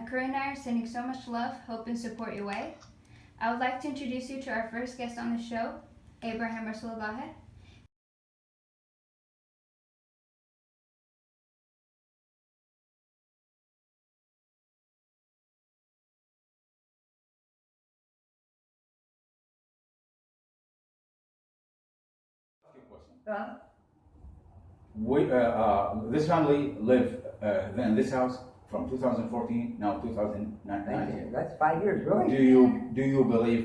crew and I are sending so much love, hope, and support your way. I would like to introduce you to our first guest on the show, Ibrahim, Rosul, ظاهر. This family lived in this house from 2014 now 2019. That's 5 years, really. Do you believe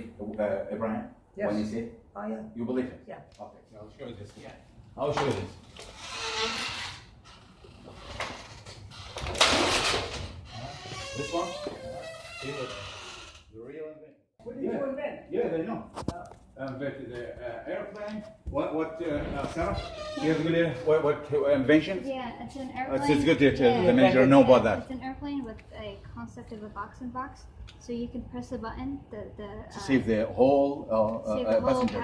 Ibrahim Yes. when he said? Oh yeah. You believe it? Yeah. Okay. So I'll show you this. Yeah. I'll show you this. This one. See what the real inventor. What did you invent? Yeah, they know. But the airplane. What Sarah? You have a what inventions? Yeah, it's an airplane. It's good to the manager know about that. It's an airplane with a concept of a box in box, so you can press a button. To save the whole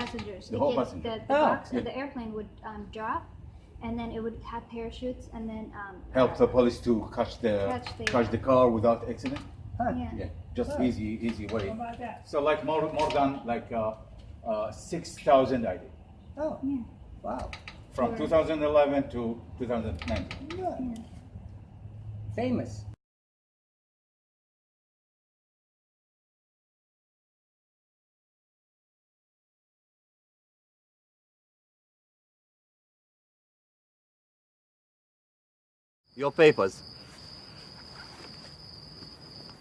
passengers. The whole passenger. The box of the airplane would drop, and then it would have parachutes, and then help the police to catch the car without accident. Huh. Yeah. Just easy way. How about that? So like more than like 6,000 I did. Oh. Yeah. Wow. From 2011 to 2019. Yeah. Yeah. Famous. Your papers.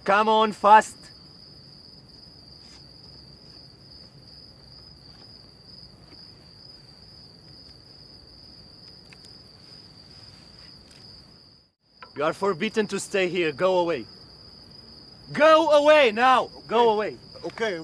Come on, fast. You are forbidden to stay here. Go away. Go away now. Go away. Okay.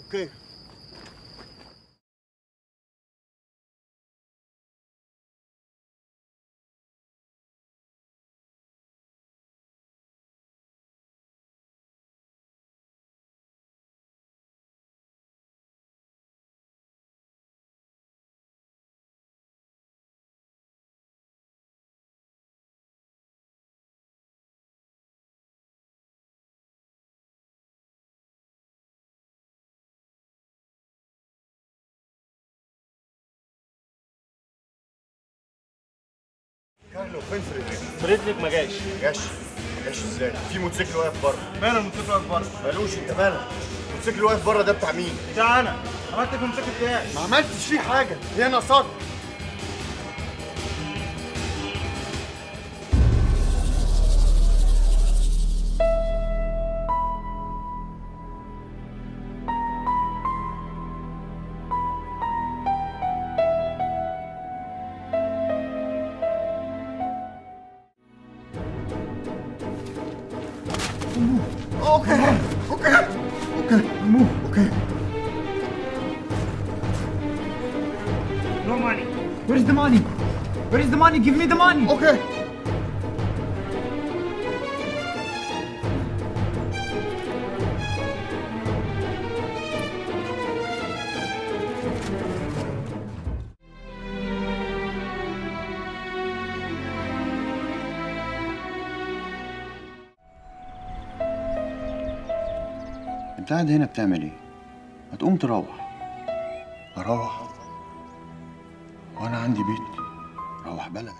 كارلو فين فريدريك؟ فريدريك ما جاش. جاش ازاي؟ في موتوسيكل واقف بره. ماله الموتوسيكل واقف بره؟ مالوش انت مالك؟ الموتوسيكل اللي واقف بره ده بتاع مين؟ بتاع انا. عملت في الموتوسيكل بتاعي. ما عملتش فيه حاجه، هي ناقصاك. Okay, move. Okay. No money. Where is the money? Where is the money? Give me the money. Okay. انت قاعد هنا بتعمل ايه؟ ما تقوم تروح. اروح وانا عندي بيت. روح بلدك.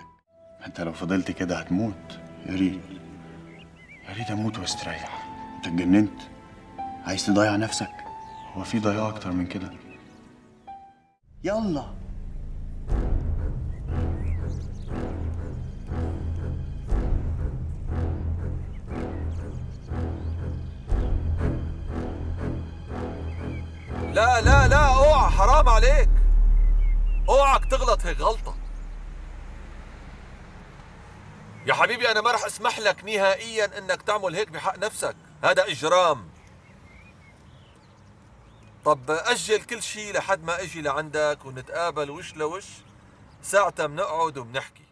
انت لو فضلت كده هتموت. يا ريت اموت واستريح. انت اتجننت؟ عايز تضيع نفسك؟ هو في ضياع اكتر من كده؟ يلا. لا اوعى، حرام عليك. اوعك تغلط هيك غلطة. يا حبيبي انا ما رح اسمح لك نهائيا انك تعمل هيك بحق نفسك، هذا اجرام. طب اجل كل شيء لحد ما اجي لعندك ونتقابل وش لوش، ساعتها بنقعد وبنحكي.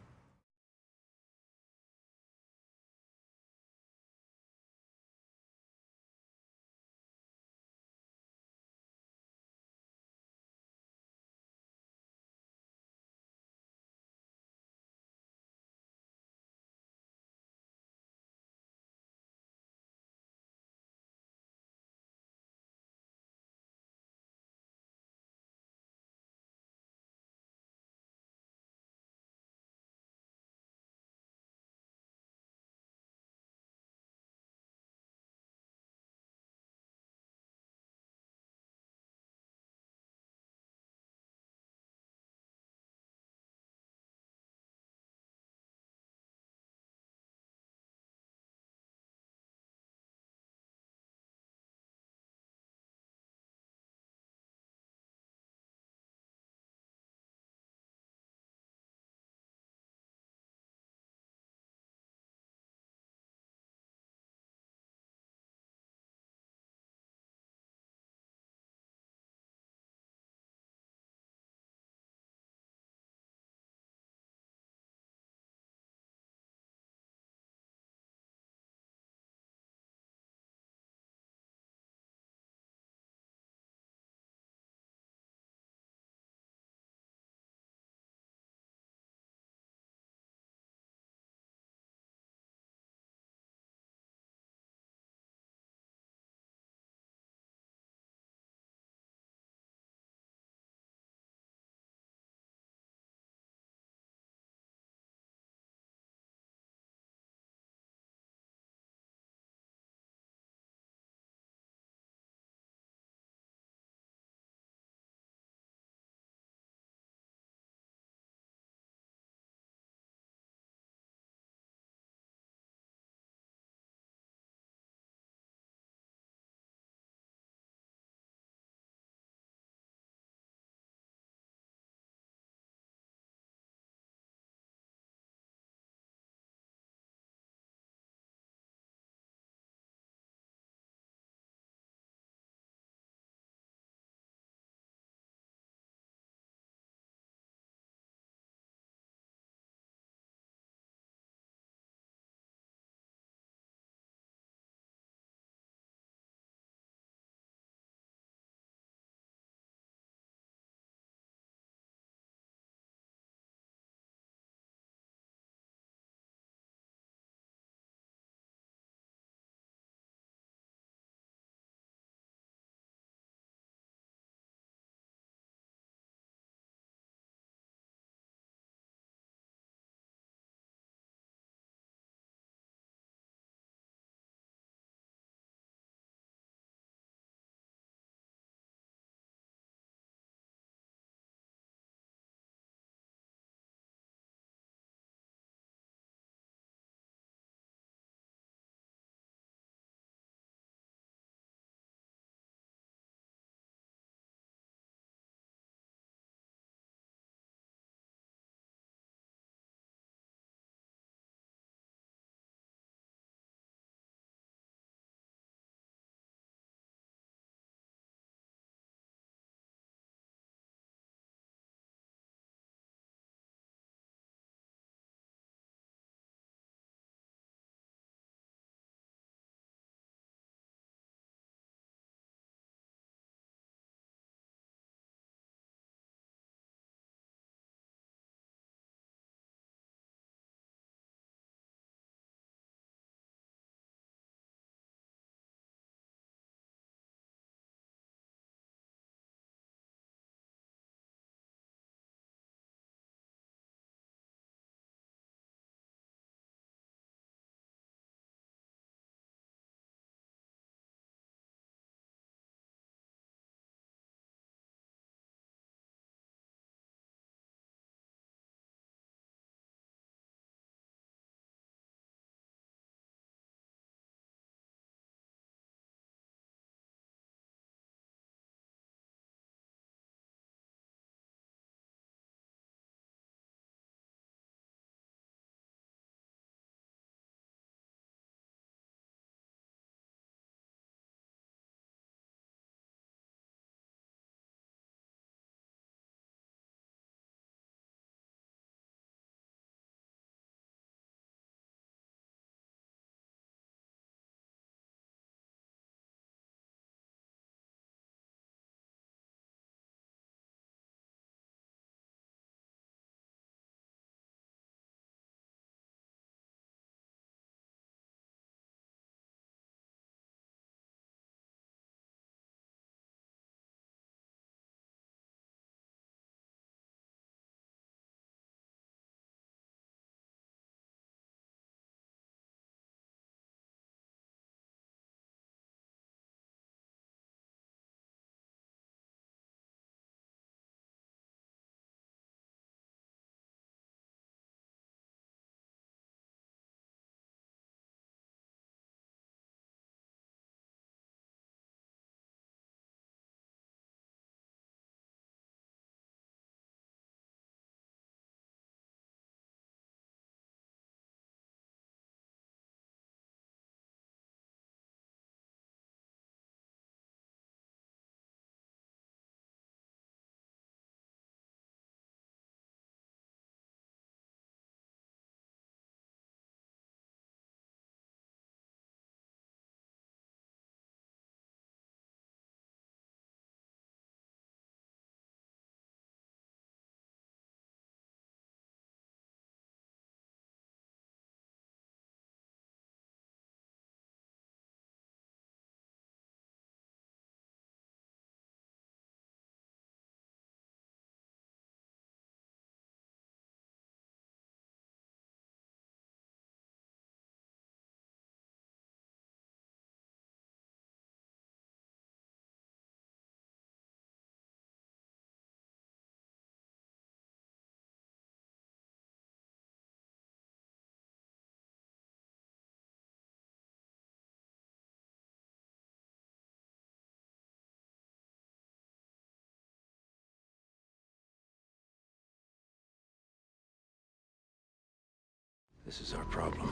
This is our problem.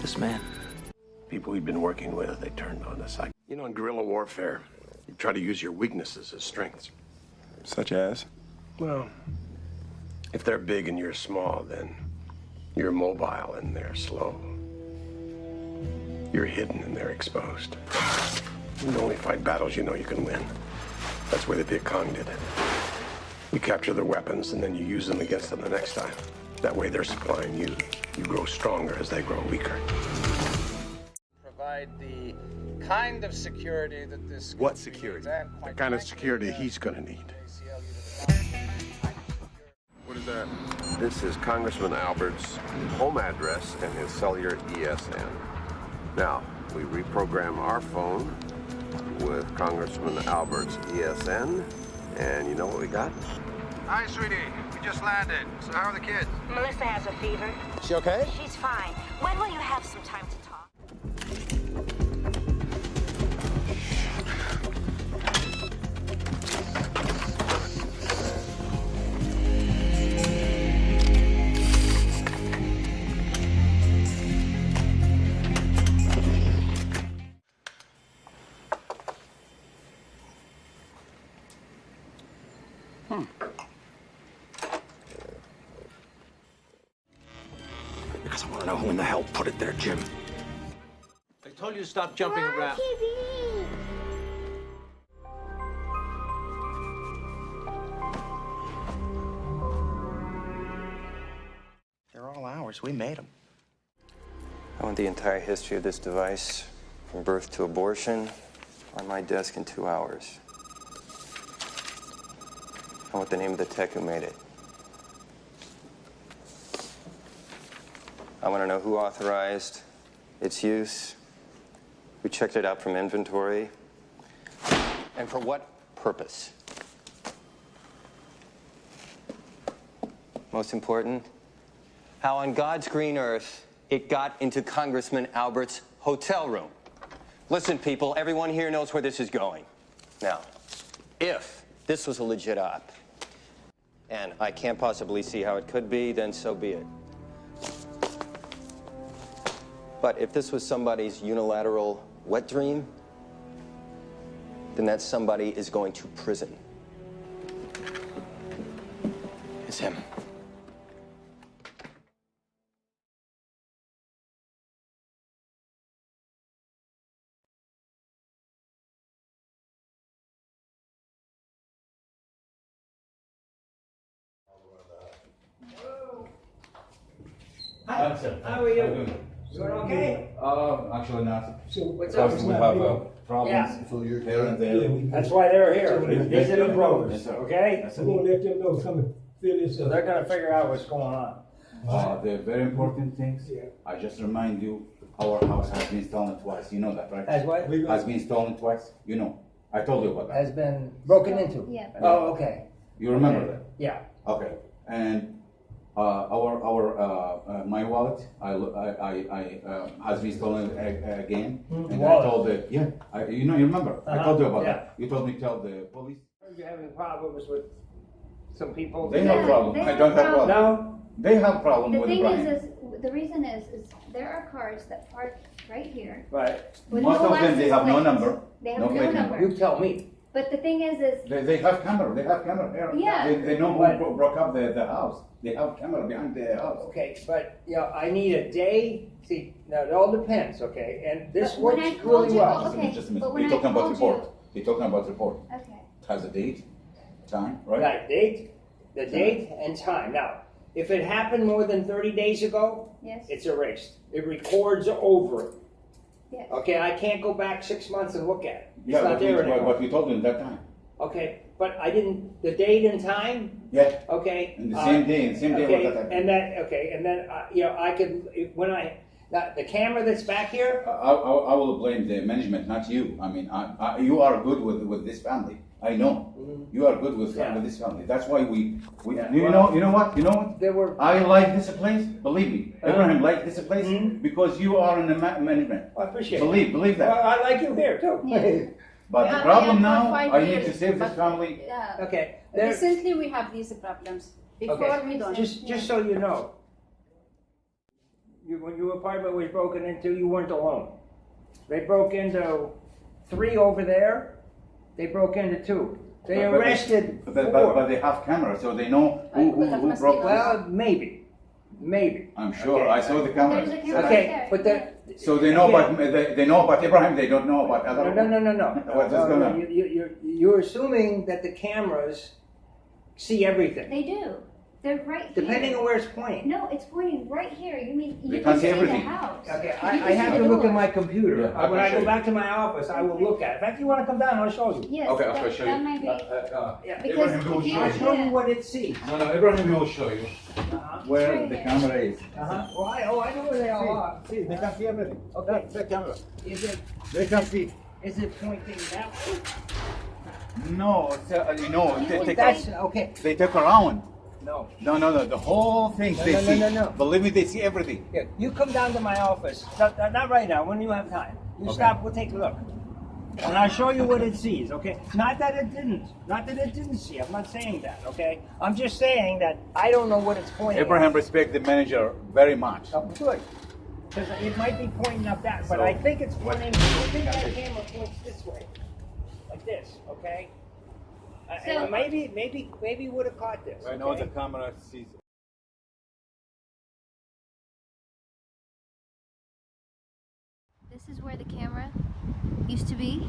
This man. People we'd been working with, they turned on us. You know, in guerrilla warfare, you try to use your weaknesses as strengths. Such as? Well, if they're big and you're small, then you're mobile and they're slow. You're hidden and they're exposed. You can only fight battles you know you can win. That's the way the Viet Cong did it. You capture their weapons and then you use them against them the next time. That way they're supplying you. You grow stronger as they grow weaker. Provide the kind of security that this. What security? The kind of security he's gonna need. What is that? This is Congressman Albert's home address and his cellular ESN. Now, we reprogram our phone with Congressman Albert's ESN, and you know what we got? Hi, sweetie. We just landed. So how are the kids? Melissa has a fever. She okay? She's fine. When will you have some time to talk? Because I want to know who in the hell put it there, Jim. I told you to stop jumping around. They're all ours. We made them. I want the entire history of this device, from birth to abortion, on my desk in 2 hours. I want the name of the tech who made it. I want to know who authorized its use, who checked it out from inventory, and for what purpose. Most important, how on God's green earth it got into Congressman Albert's hotel room. Listen, people, everyone here knows where this is going. Now, if this was a legit op, and I can't possibly see how it could be, then so be it. But if this was somebody's unilateral wet dream, then that somebody is going to prison. It's him. Hi, sir. How are you? How doing? Doing okay? Actually not. So what's up? Because we have problems Yeah. here and there. That's why they're here. These are the pros, Yes, sir. okay? Yes, So sir. let them know something. They're gonna figure out what's going on. The very important things. Yeah. I just remind you, our house has been stolen twice. You know that, right? Has what? Has been stolen twice. You know. I told you about that. Has been broken into? Yeah. Oh, okay. You remember that? Yeah. Okay. And my wallet, has been stolen again. And Wallet. I told the you remember? I told you about Yeah. that. You told me tell the police. You're having problems with some people? They have problem. they I have don't have problem. No? They have problem The with thing Ibrahim. is the reason is there are cars that park right here. Right. with Most no of them they license have no plates. number. They have no no plate number. You tell me. But the thing is They have camera. They have camera here. Yeah. They know What? who broke up the house. They have camera behind the house. Okay, but, I need a day, see, now it all depends, okay? And this But when I works told really you- well. okay, Just a minute. but when You're I talking about told report. you- You're talking about report. Okay. It has a date, time, right? Right, the date and time. Now, if it happened more than 30 days ago, Yes. it's erased. It records over it. Yes. Okay, I can't go back 6 months and look at it. It's Yeah, not there anymore. what we told you at that time. Okay, but I didn't, the date and time, Yeah. okay? In the same day, okay, what that and then, I could, the camera that's back here, I will blame the management, not you. I mean, you are good with this family. I know you are good with this family. That's why we you know what? there were, I like this place. Believe me, Ibrahim like this place because you are in the management. I appreciate it. Believe that. Well, I like you here too. Yes. But the Yeah, problem yeah, for now, 5 I need years, to save this but- family. Yeah. Okay. Recently we have these problems. Before we don't. Just so you know, when your apartment was broken into, you weren't alone. They broke into 3 over there. They broke into 2. They arrested 4. But they have cameras, so they know who broke. Well, maybe. I'm sure. Okay. I saw the cameras. Okay, but so they know about they know about Ibrahim. They don't know about other. No. What's going on? You're assuming that the cameras see everything. They do. They're right Depending here. on where it's pointing. No, it's pointing right here. You mean you They can can't see see everything. the house. Okay, You I can have see to the look door. at my computer. Yeah, When I show go you. back to my office, I will look at it. In fact, you want to come down, I'll show you. Yes, Okay, that, I'll show that you. might be. Yeah. Because Ibrahim will if you show I'll you. show you what it sees. No, Ibrahim will show you where the camera is. Well, I know where they all are. See, they can see everything. Okay. That's the camera. Is it? They can see. Is it pointing that way? No, That's okay. They take around. No. No. The whole thing they see. No. Believe me, they see everything. Yeah, you come down to my office. Not right now. When you have time, you stop. We'll take a look, and I'll show you what it sees. Okay? Not that it didn't see. I'm not saying that. Okay? I'm just saying that I don't know what it's pointing. Abraham respect the manager very much. Oh, good. Because it might be pointing up that, but I think it's pointing. I think that camera points this way, like this. Okay? And maybe you would have caught this. I know the camera sees. This is where the camera used to be,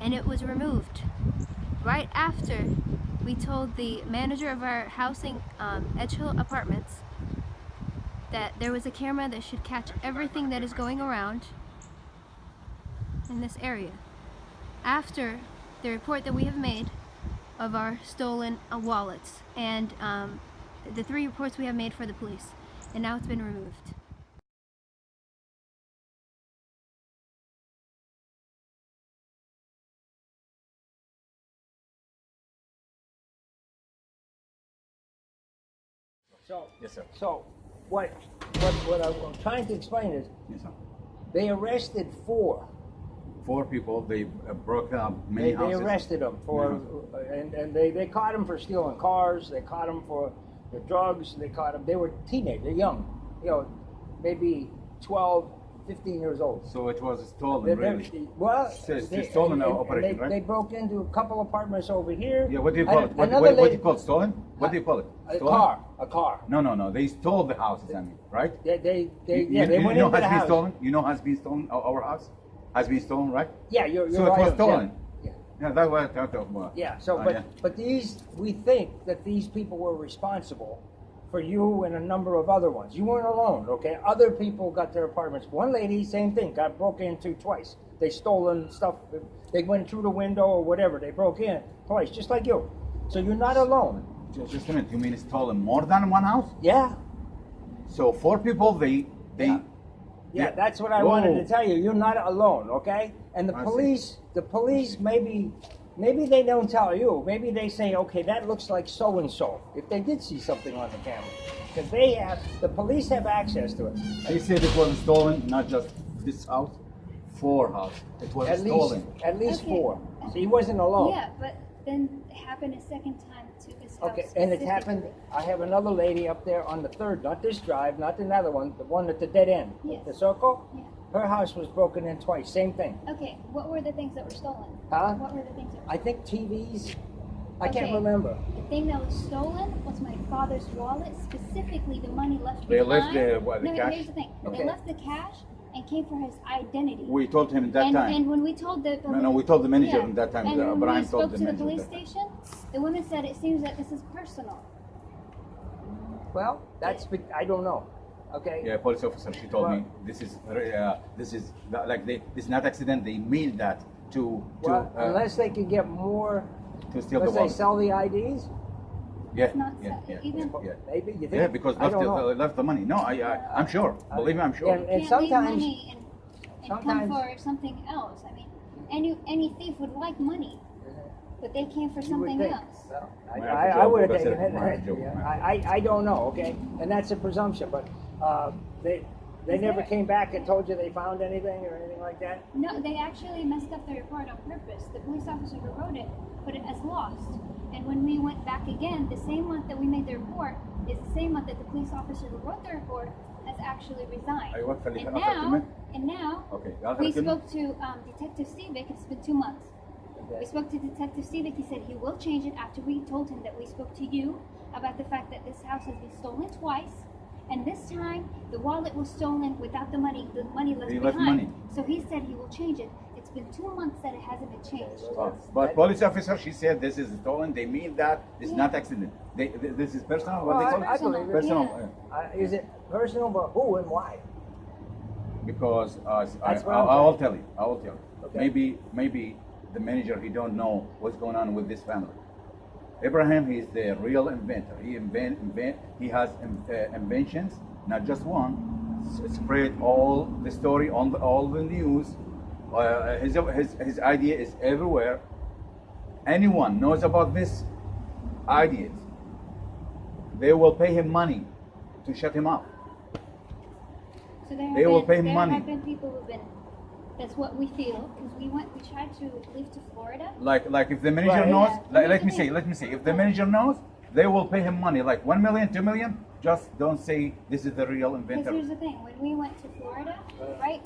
and it was removed right after we told the manager of our housing, Edge Hill Apartments, that there was a camera that should catch everything that is going around in this area. After the report that we have made of our stolen wallets and the 3 reports we have made for the police, and now it's been removed. So, Yes, sir. So, what I'm trying to explain is, Yes, sir. they arrested 4. 4 people. They broke up many They houses. arrested them for, and they caught them for stealing cars. They caught them for the drugs. They caught them. They were teenagers, they're young, maybe 12, 15 years old. So it was stolen, really. Well, It's stolen operation, right? They broke into a couple apartments over here. Yeah, what do you call it? What do you call it? Stolen? What do you call it? Stolen? A car. No. They stole the houses, I mean, right? They You went know into the has been house. stolen? You know has been stolen? Our house has been stolen, right? Yeah, you're So right. it was stolen. Yeah. Yeah, that's what I talked about. Yeah. So, yeah. but we think that these people were responsible for you and a number of other ones. You weren't alone, okay? Other people got their apartments. One lady, same thing, got broken into twice. They stolen stuff. They went through the window or whatever. They broke in twice, just like you. So you're not alone. Just a minute. You mean stolen more than one house? Yeah. So 4 people, Yeah, that's what I wanted to tell you. You're not alone, okay? And the police maybe they don't tell you. Maybe they say, okay, that looks like so and so. If they did see something on the camera, because the police have access to it. They said it was stolen, not just this house, 4 houses. It was stolen. At least 4. So he wasn't alone. Yeah, but then it happened a second time to this house. Okay, and it happened. I have another lady up there on the 3rd, not this drive, not another one, the one at the dead end, Yes. the circle. Yeah. Her house was broken in twice, same thing. Okay, what were the things that were stolen? Huh? What were the things that were I think TVs. I can't Okay. remember. The thing that was stolen was my father's wallet, specifically the money left They behind. left the No, cash? here's the thing. Okay. They left the cash and came for his identity. We told him that and, time. And when we told the No, we told the manager yeah. that time. And when Ibrahim we told spoke the to the manager police that time. station, the woman said it seems that this is personal. Well, I don't know. Okay. Yeah, police officer. She told me this is like this is not accident. They mean that to unless they can get more. To steal the unless they wallet. sell the IDs. Yeah, not yeah. Maybe you think? Yeah, because I don't know. left the money. No, I'm sure. Believe me, I'm sure. And Can't leave sometimes. money and come for something else. I mean, any thief would like money, but they came for something think. else. Well, I would have taken it. Yeah, I don't know, okay? And that's a presumption, but they never came back and told you they found anything or anything like that? No, they actually messed up the report on purpose. The police officer who wrote it put it as lost. And when we went back again, the same month that we made the report is the same month that the police officer who wrote the report has actually resigned. أيوة خليك And آخر كلمة. now Okay. we spoke to Detective Stevick. It's been 2 months. We spoke to Detective Stevick. He said he will change it after we told him that we spoke to you about the fact that this house has been stolen twice. And this time, the wallet was stolen without the money left He behind. left money. So he said he will change it. It's been 2 months that it hasn't been changed. But police officer, she said this is stolen. They mean that it's not accident. This is personal. What they call it? I believe it. Personal. Yeah. Is it personal, but who and why? Because I will tell you. I will tell you. Okay. Maybe the manager, he don't know what's going on with this family. Ibrahim, he is the real inventor. He has inventions, not just one. Spread all the story on all the news. His idea is everywhere. Anyone knows about this ideas, they will pay him money to shut him up. So They will pay him there money. have been people who've been. That's what we feel because we tried to leave to Florida. Like if the manager knows, Yeah. let me say, if the manager knows, they will pay him money, like 1 million, 2 million. Just don't say this is the real Because inventor. here's the thing: when we went to Florida, right?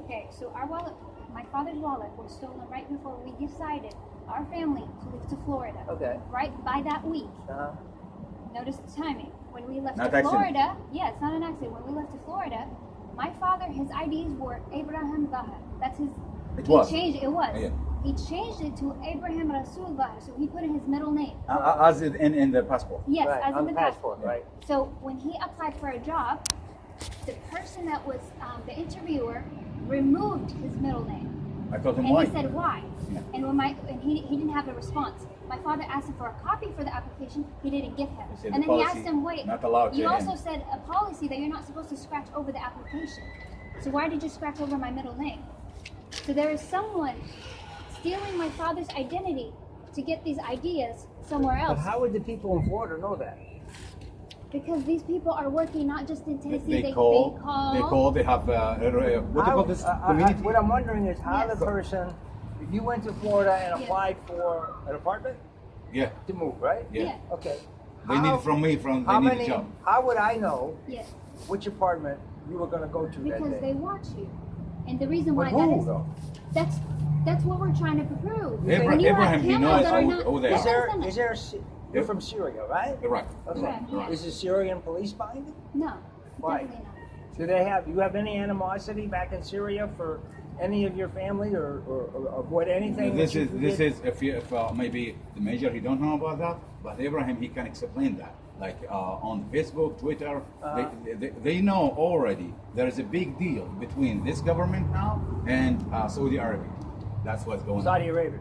Okay, so our wallet, my father's wallet, was stolen right before we decided our family to leave to Florida. Okay. Right by that week. Notice the timing. When we left Not to accident. Florida, yeah, it's not an accident. When we left to Florida, my father, his IDs were Ibrahim ظاهر. That's his. It was. It was. Yeah. He changed it to Ibrahim Rasuul ظاهر, so he put in his middle name. As in the passport. Yes, Right, as on in the the passport, right. So when he applied for a job, the person that was the interviewer removed his middle name. I told him And why. he said why. And he didn't have a response. My father asked him for a copy for the application. He didn't give him. said And the then he policy, asked him, wait, not allowed you to also him. said a policy that you're not supposed to scratch over the application. So why did you scratch over my middle name? So there is someone stealing my father's identity to get these ideas somewhere else. But how would the people in Florida know that? Because these people are working not just in Tennessee. They call. They have what do you call this community? What I'm wondering is how the person, if you went to Florida and applied for an apartment Yeah. to move, right? Yeah. Okay. They need from me. They need a job. How would I know Yes. which apartment you were going to go to that Because day? they watch you. And the reason why But who, that is, though? that's what we're trying to prove. Abraham, When you have Abraham, he cameras knows that are not- who they Is are. there, is there, you're from Syria, right? Right. Okay. Right. Is the Syrian police behind it? No, Why? definitely not. Do you have any animosity back in Syria for any of your family or what anything? This that you is did? if maybe the major he don't know about that, but Abraham he can explain that. Like on Facebook, Twitter, they know already there is a big deal between this government now and Saudi Arabia. That's what's going on. Saudi Arabia.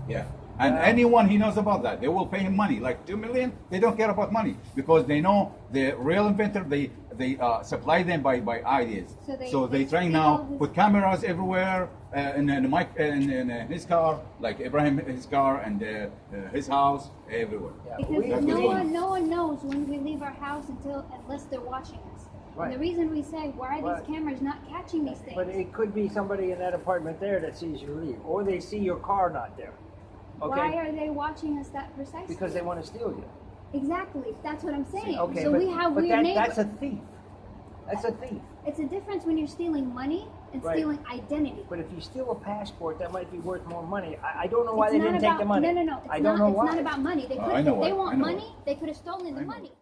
Yeah. And anyone he knows about that, they will pay him money, like 2 million. They don't care about money because they know the real inventor. They supply them by ideas. So they trying now put cameras everywhere in his car, like Ibrahim his car and his house everywhere. Because no one knows when we leave our house unless they're watching us. Right. And the reason we say, why are these cameras not catching these things? But it could be somebody in that apartment there that sees you leave, or they see your car not there. Okay? Why are they watching us that precisely? Because they want to steal you. Exactly. That's what I'm saying. Okay, so but, we have but weird neighbors. that's a thief. That's a thief. It's a difference when you're stealing money and stealing identity. But if you steal a passport, that might be worth more money. I don't know why It's they not didn't about, take the money. No. I don't know why. It's not about money. They could, I know if they why. want I know money, they could have stolen the money.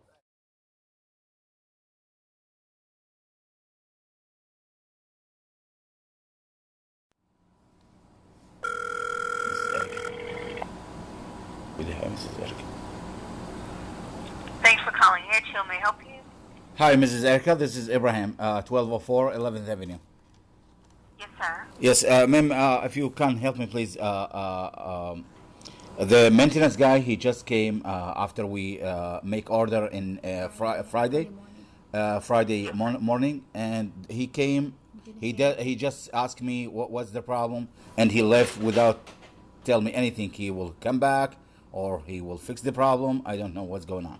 Thanks for calling Edgehill. May I help you? Hi, Mrs. Erica. This is Ibrahim, 1204 11th Avenue. Yes, sir. Yes, ma'am, if you can help me, please. The maintenance guy, he just came after we make order in Friday morning, and he came. He just asked me what's the problem, and he left without tell me anything. He will come back or he will fix the problem. I don't know what's going on.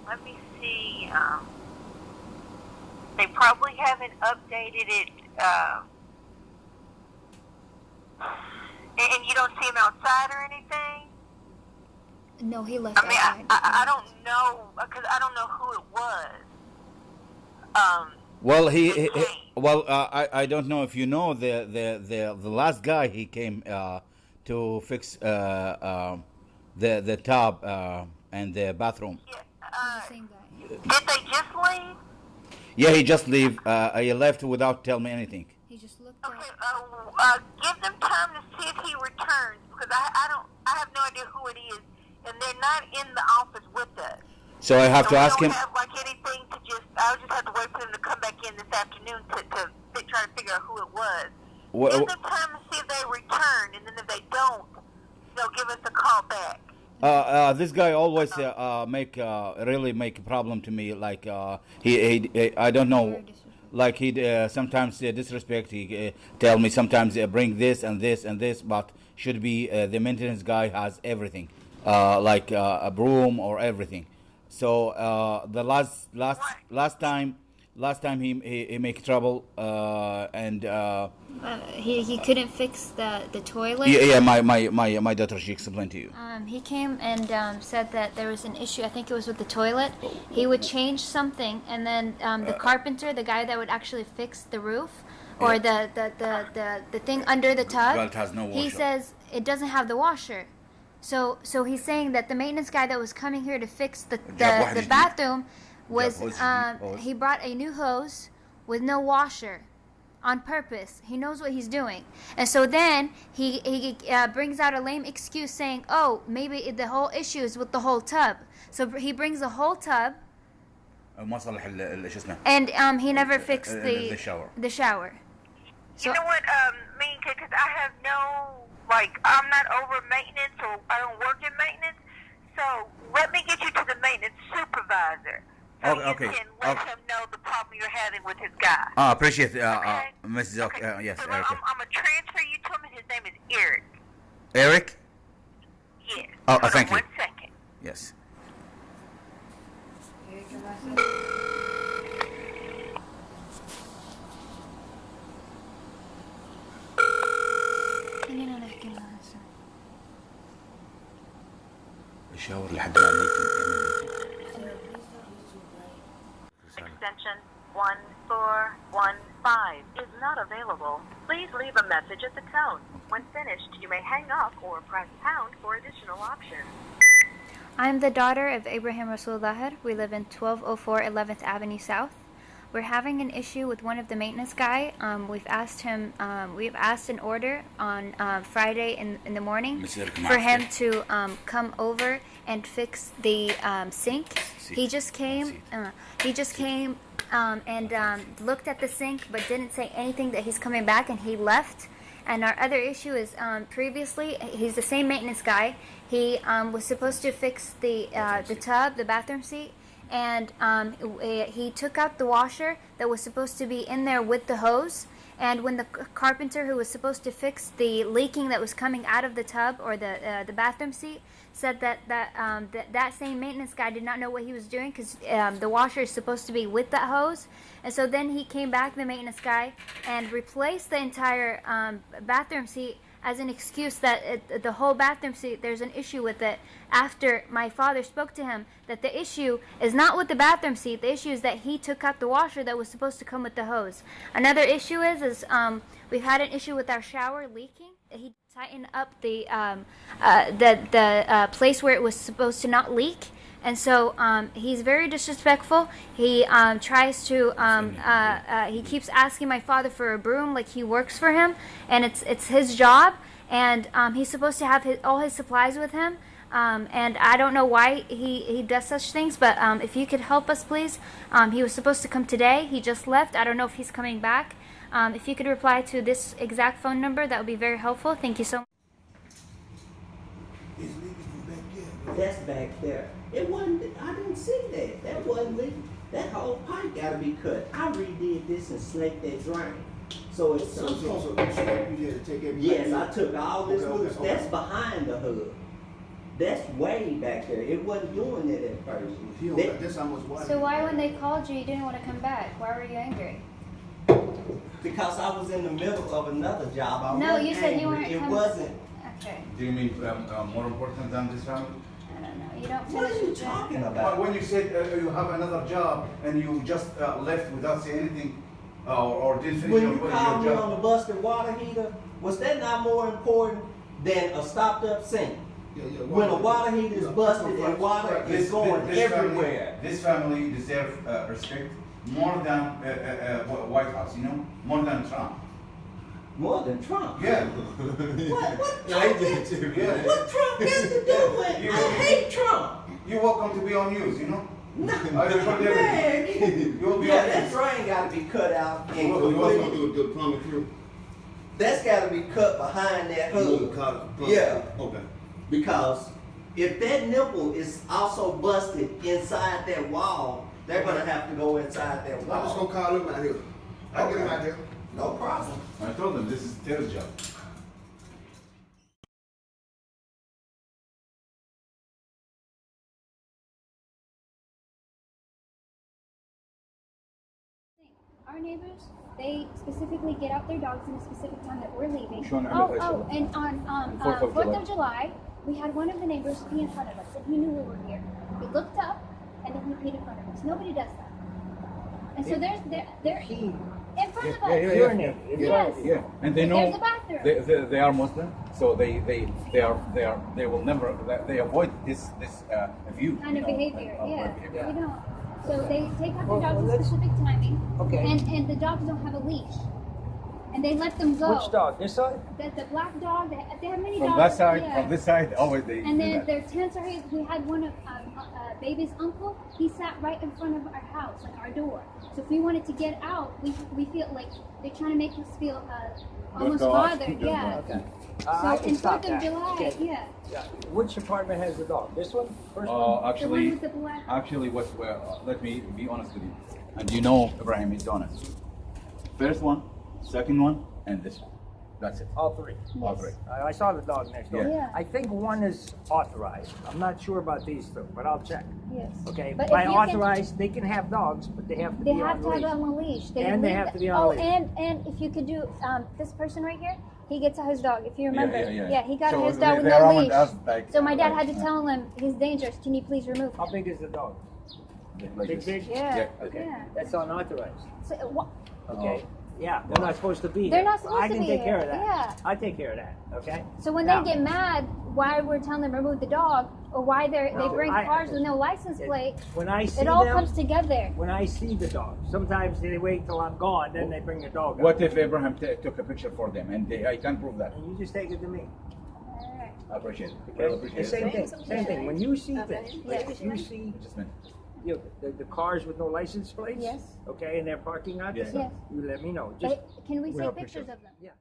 Let me see. They probably haven't updated it. And you don't see him outside or anything? No, he left. I mean, I don't know, because I don't know who it was. Well, I don't know if you know the last guy he came to fix the tub and the bathroom. Yeah, The same guy. did they just leave? Yeah, he just leave. He left without telling me anything. He just looked Okay, out. give them time to see if he returns, because I have no idea who it is, and they're not in the office with us. So I have to ask him. I don't have like anything to I'll just have to wait for them to come back in this afternoon to try to figure out who it was. Give them time to see if they return, and then if they don't, they'll give us a call back. This guy always make a problem to me. Like he I don't know. Like he sometimes disrespect. He tell me sometimes bring this and this and this, but should be the maintenance guy has everything, like a broom or everything. So the last time he make trouble and he couldn't fix the toilet. Yeah, my daughter, she explained to you. He came and said that there was an issue. I think it was with the toilet. He would change something, and then the carpenter, the guy that would actually fix the roof or the thing under the tub, Well, it has no washer. he says it doesn't have the washer. So he's saying that the maintenance guy that was coming here to fix the bathroom was he brought a new hose with no washer on purpose. He knows what he's doing. And so then he brings out a lame excuse saying, oh, maybe the whole issue is with the whole tub. So he brings the whole tub and he never fixed the shower. You know what, Minka, because I have no, I'm not over maintenance, or I don't work in maintenance, so let me get you to the maintenance supervisor. So you can let him know the problem you're having with his guy. Appreciate it, okay? Mrs. Okay. Yes, so Eric. I'm going to transfer you to him, and his name is Eric. Eric? Yes. Oh, thank you. 1 second. Yes. الشاور لحد ما Extension 1415 is not available. Please leave a message at the tone. When finished, you may hang up or press pound for additional options. I'm the daughter of Ibrahim Rasuul ظاهر. We live in 1204 11th Avenue South. We're having an issue with one of the maintenance guy. We've asked an order on Friday in the morning for him to come over and fix the sink. He just came and looked at the sink, but didn't say anything that he's coming back, and he left. And our other issue is previously, he's the same maintenance guy. He was supposed to fix the tub, the bathroom seat, and he took out the washer that was supposed to be in there with the hose. And when the carpenter who was supposed to fix the leaking that was coming out of the tub or the bathroom seat said that same maintenance guy did not know what he was doing, because the washer is supposed to be with that hose. And so then he came back, the maintenance guy, and replaced the entire bathroom seat as an excuse that the whole bathroom seat, there's an issue with it, after my father spoke to him that the issue is not with the bathroom seat. The issue is that he took out the washer that was supposed to come with the hose. Another issue is we've had an issue with our shower leaking. He tightened up the place where it was supposed to not leak. And so he's very disrespectful. He tries to, he keeps asking my father for a broom like he works for him, and it's his job, and he's supposed to have all his supplies with him, and I don't know why he does such things, but if you could help us, please. He was supposed to come today. He just left. I don't know if he's coming back. If you could reply to this exact phone number, that would be very helpful. Thank you so much. That's back there. It wasn't, I didn't see that. That wasn't leaking. That whole pipe got to be cut. I redid this and snaked that drain. So it's so you had to take everything. Yes, I took all this loose. That's behind the hood. That's way back there. It wasn't doing it at first. So why, when they called you, you didn't want to come back? Why were you angry? Because I was in the middle of another job. No, you said you weren't. It wasn't. Okay. Do you mean more important than this family? You don't What are finish you your job. talking about? When you said you have another job and you just left without saying anything or didn't finish When your you called me on job. the busted water heater, was that not more important than a stopped up sink? When a water heater is busted and water is going everywhere. This family deserves respect more than White House, you know, more than Trump. More than Trump? Yeah. What Trump yeah. What Trump has to do with? I hate Trump. You're welcome to be on news, you know. No, I record everything. You'll be yeah, on that news. drain got to be cut out. And What's going to do with the plumbing crew? that's got to be cut behind that hood. Yeah. Okay. Because if that nipple is also busted inside that wall, they're going to have to go inside that wall. I'm just going to call him out here. I'll get him out here. No problem. I told them this is their job. Our neighbors, they specifically get out their dogs in a specific time that we're leaving. And on 4th of July, we had one of the neighbors pee in front of us, and he knew we were here. He looked up, and then he peed in front of us. Nobody does that. And so they're in front of us. Yes. Yeah. And they know There's a bathroom. they are Muslim, so they will never they avoid this view. Kind of behavior, yeah. Behavior. You know, so they take out their dogs in specific timing. Okay. And the dogs don't have a leash. And they let them go. Which dog? This side? The black dog. They have many From dogs. that side, yeah. from this side, always they. And do then that. their tents are here. We had one of baby's uncle. He sat right in front of our house, like our door. So if we wanted to get out, we feel like they're trying to make us feel almost bothered. Yeah. Okay. So in 4th of that. July, Okay. yeah. Which apartment has the dog? This one? First one? The one Actually, with the black. let me be honest with you. And you know, Ibrahim is honest. First one, second one, and this one. That's it. All three. All three. I saw the dog next door. Yeah. I think one is authorized. I'm not sure about these two, but I'll check. Yes. Okay. But By if you can- authorized, they can have dogs, but they have to They be have on to have leash. it on a leash. And they leave have the- to be on a leash. And if you could do this person right here, he gets his dog. If you remember, Yeah. he got So his dog with they no are leash. us, like, So my dad had to tell him he's dangerous. Can you please remove him? How big is the dog? like Big, this. big? Yeah. Okay. Yeah. That's unauthorized. So, Okay. Yeah, they're not supposed to be They're here. not supposed I to can be take care of here, that. yeah. I take care of that. Okay. So when Now- they get mad, why we're telling them remove the dog, or why they bring cars with no license plate, When I see it all them, comes together. when I see the dog, sometimes they wait till I'm gone, then they bring the dog. What out. if Abraham took a picture for them and I can't prove that? And you just take it to me. I appreciate it. Okay? I appreciate The same it. thing. Same thing. When you see things, like Yes. if you see Just a minute. the cars with no license plates, Yes. okay, and they're parking out Yes, there, sir. you let me know. Just Can we We see have pictures pictures. of them? yeah.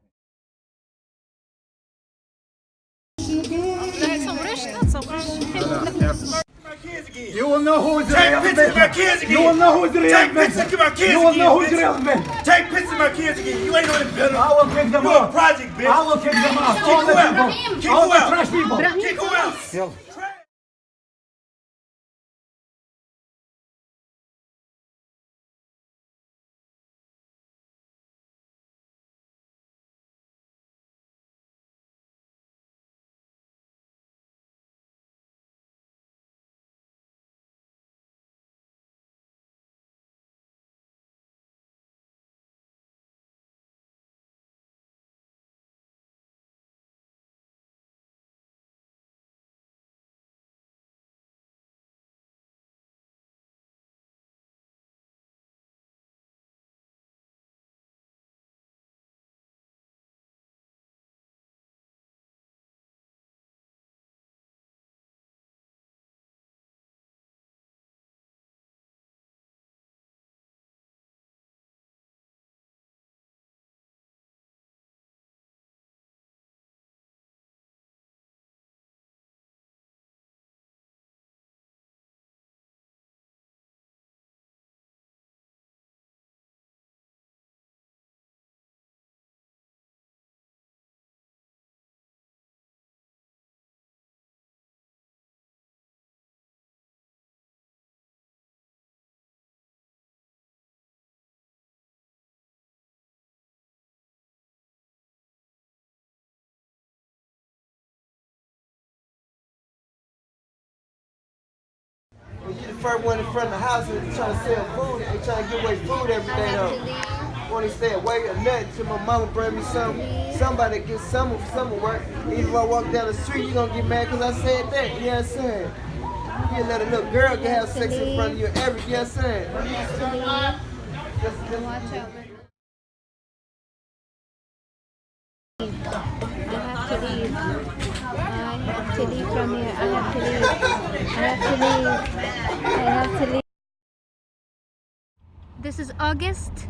You will know who's the real pictures of my kids again. You will know who's the real Take pictures of my kids You will again, know who's bitch. the real inventor. Take pictures of my kids again. You ain't no inventor. I will kick them You out. a project, bitch. I will kick them out. Kick All who the out? people. Kick All who the out? trash people. Kick who out? Yo. first one in front of the house and trying to sell food. They trying to give away food every day though. Want to stay away or nothing till my mama bring me something. Somebody get some work. Even if I walk down the street, you gonna get mad because I said that. You know what I'm saying? You let a little girl can have sex in front of you every, you know what I'm saying? Watch out. I have to leave. I have to leave from here. I have to leave. I have to leave. I have to leave. This is August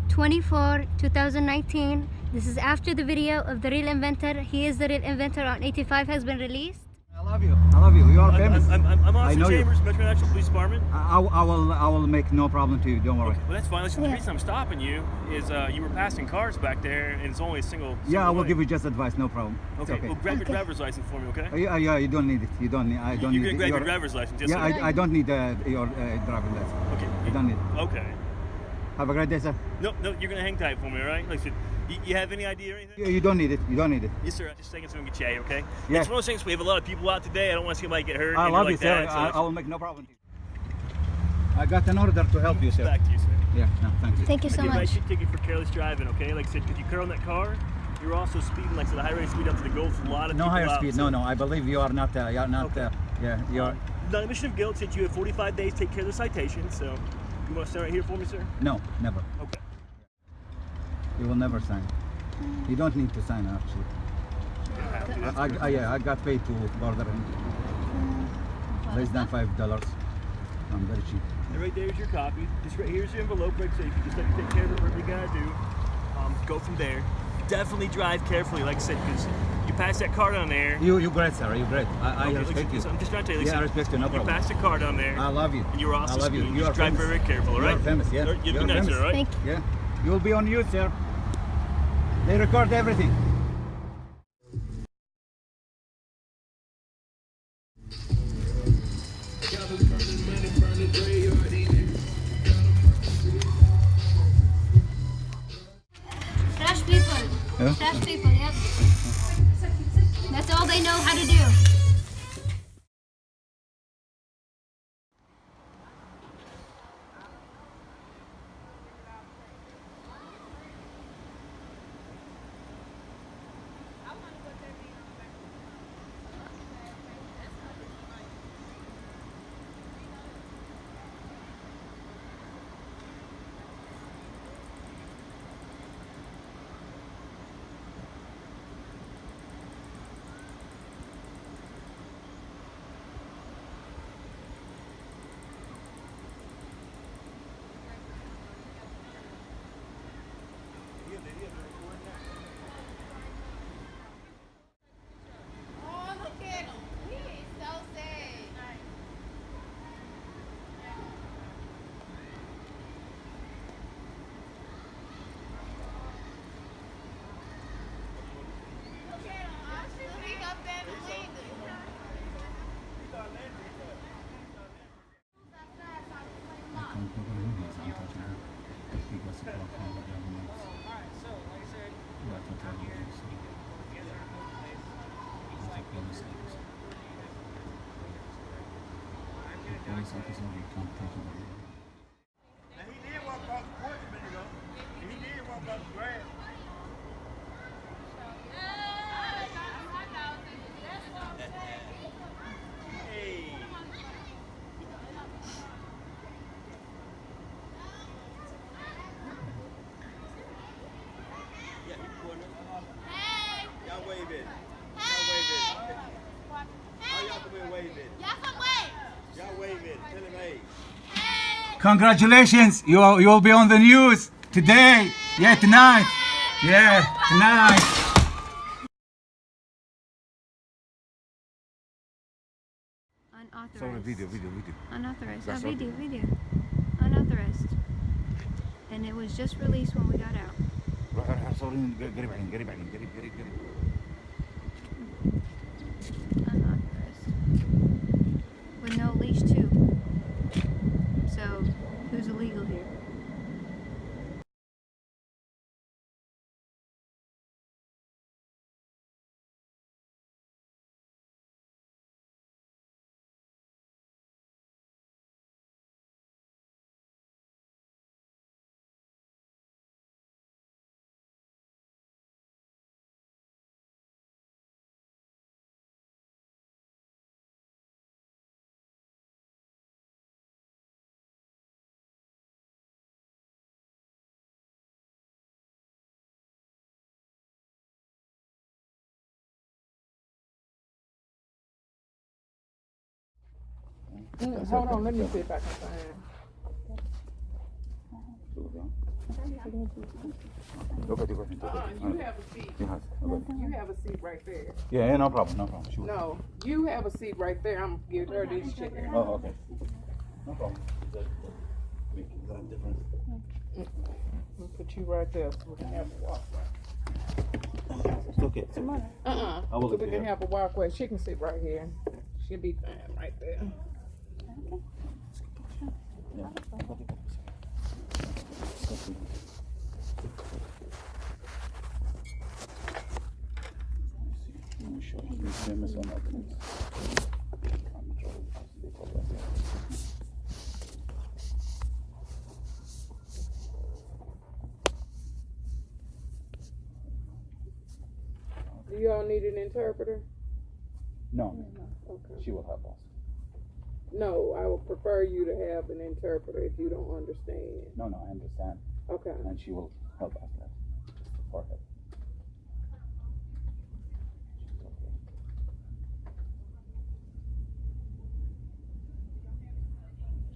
24, 2019. This is after the video of the real inventor. He is the real inventor on 85 has been released. I love you. I love you. You are famous. I'm I Austin know Chambers, you. Metro National Police Department. I will make no problem to you. Don't worry. Okay, well, that's fine. Listen, the reason I'm stopping you is you were passing cars back there, and it's only a single. Yeah, I will way. give you just advice. No problem. It's Okay. Well, grab your driver's license for me, okay? Yeah. You don't need it. You don't need. I don't You need can grab your your driver's license. Yes, Yeah, sir. I don't need your driver's license. Okay. You don't need it. Okay. Have a great day, sir. No, you're gonna hang tight for me, all right? Like I said, you have any idea or anything? You don't need it. You don't need it. Yes, sir. I'm just thinking something get you, okay? Yeah. It's one of those things. We have a lot of people out today. I don't want to see anybody get hurt. I love you, sir. That, so I will make no problem. I got an order to help you, sir. Back to you, sir. Yeah. No, thank you. Thank you so I did much. write you a ticket for careless driving, okay? Like I said, if you car on that car, you're also speeding, like I said, the high rate of speed up to the Gulf. A lot of No people higher out, speed. so- No. I believe you are not. You're not. Okay. Yeah. You're. The admission of guilt said you have 45 days to take care of the citation, so you want to stand right here for me, sir? No. Never. Okay. You will never sign. You don't need to sign actually. I got paid to border him. Less than $5. I'm very cheap. And right there's your copy. Just right here's your envelope, right? So you can just let me take care of it, whatever you gotta do. Go from there. Definitely drive carefully, like I said, because you pass that car down there. You great, sir. You great. I Okay, respect you. so I'm just trying to tell you. Yeah, I respect you. No You problem. passed the car down there. I love you. And you were also I love you. speeding. You Just are drive famous. very careful, all right? You are famous. Yeah. You'll You be are nice, famous. all right? Thank you. Yeah. You will be on news, sir. They record everything. Trash people. Yeah? Trash people, yep. That's all they know how to do. Congratulations! You will be on the news today. Yeah, tonight. Yeah, tonight. Unauthorized. Sorry, video. Unauthorized. That's Video. okay. Unauthorized. And it was just released when we got out. صوري قريب عليهم. Unauthorized. With no leash too. So, who's illegal here? Hold on, let me see if I can find. Look at the question. You have a seat. You have a seat right there. Yeah, no problem, no problem. Sure. No, you have a seat right there. I'm gonna give her this chair. Oh, okay. No problem. Make that difference. We'll put you right there so we can have a walkway. It's okay. I will so we can have a walkway. She can sit right here. She'll be fine right there. Yeah. Do you all need an interpreter? No. Okay. She will help us. No, I would prefer you to have an interpreter if you don't understand. No, I understand. Okay. And she will help us for her.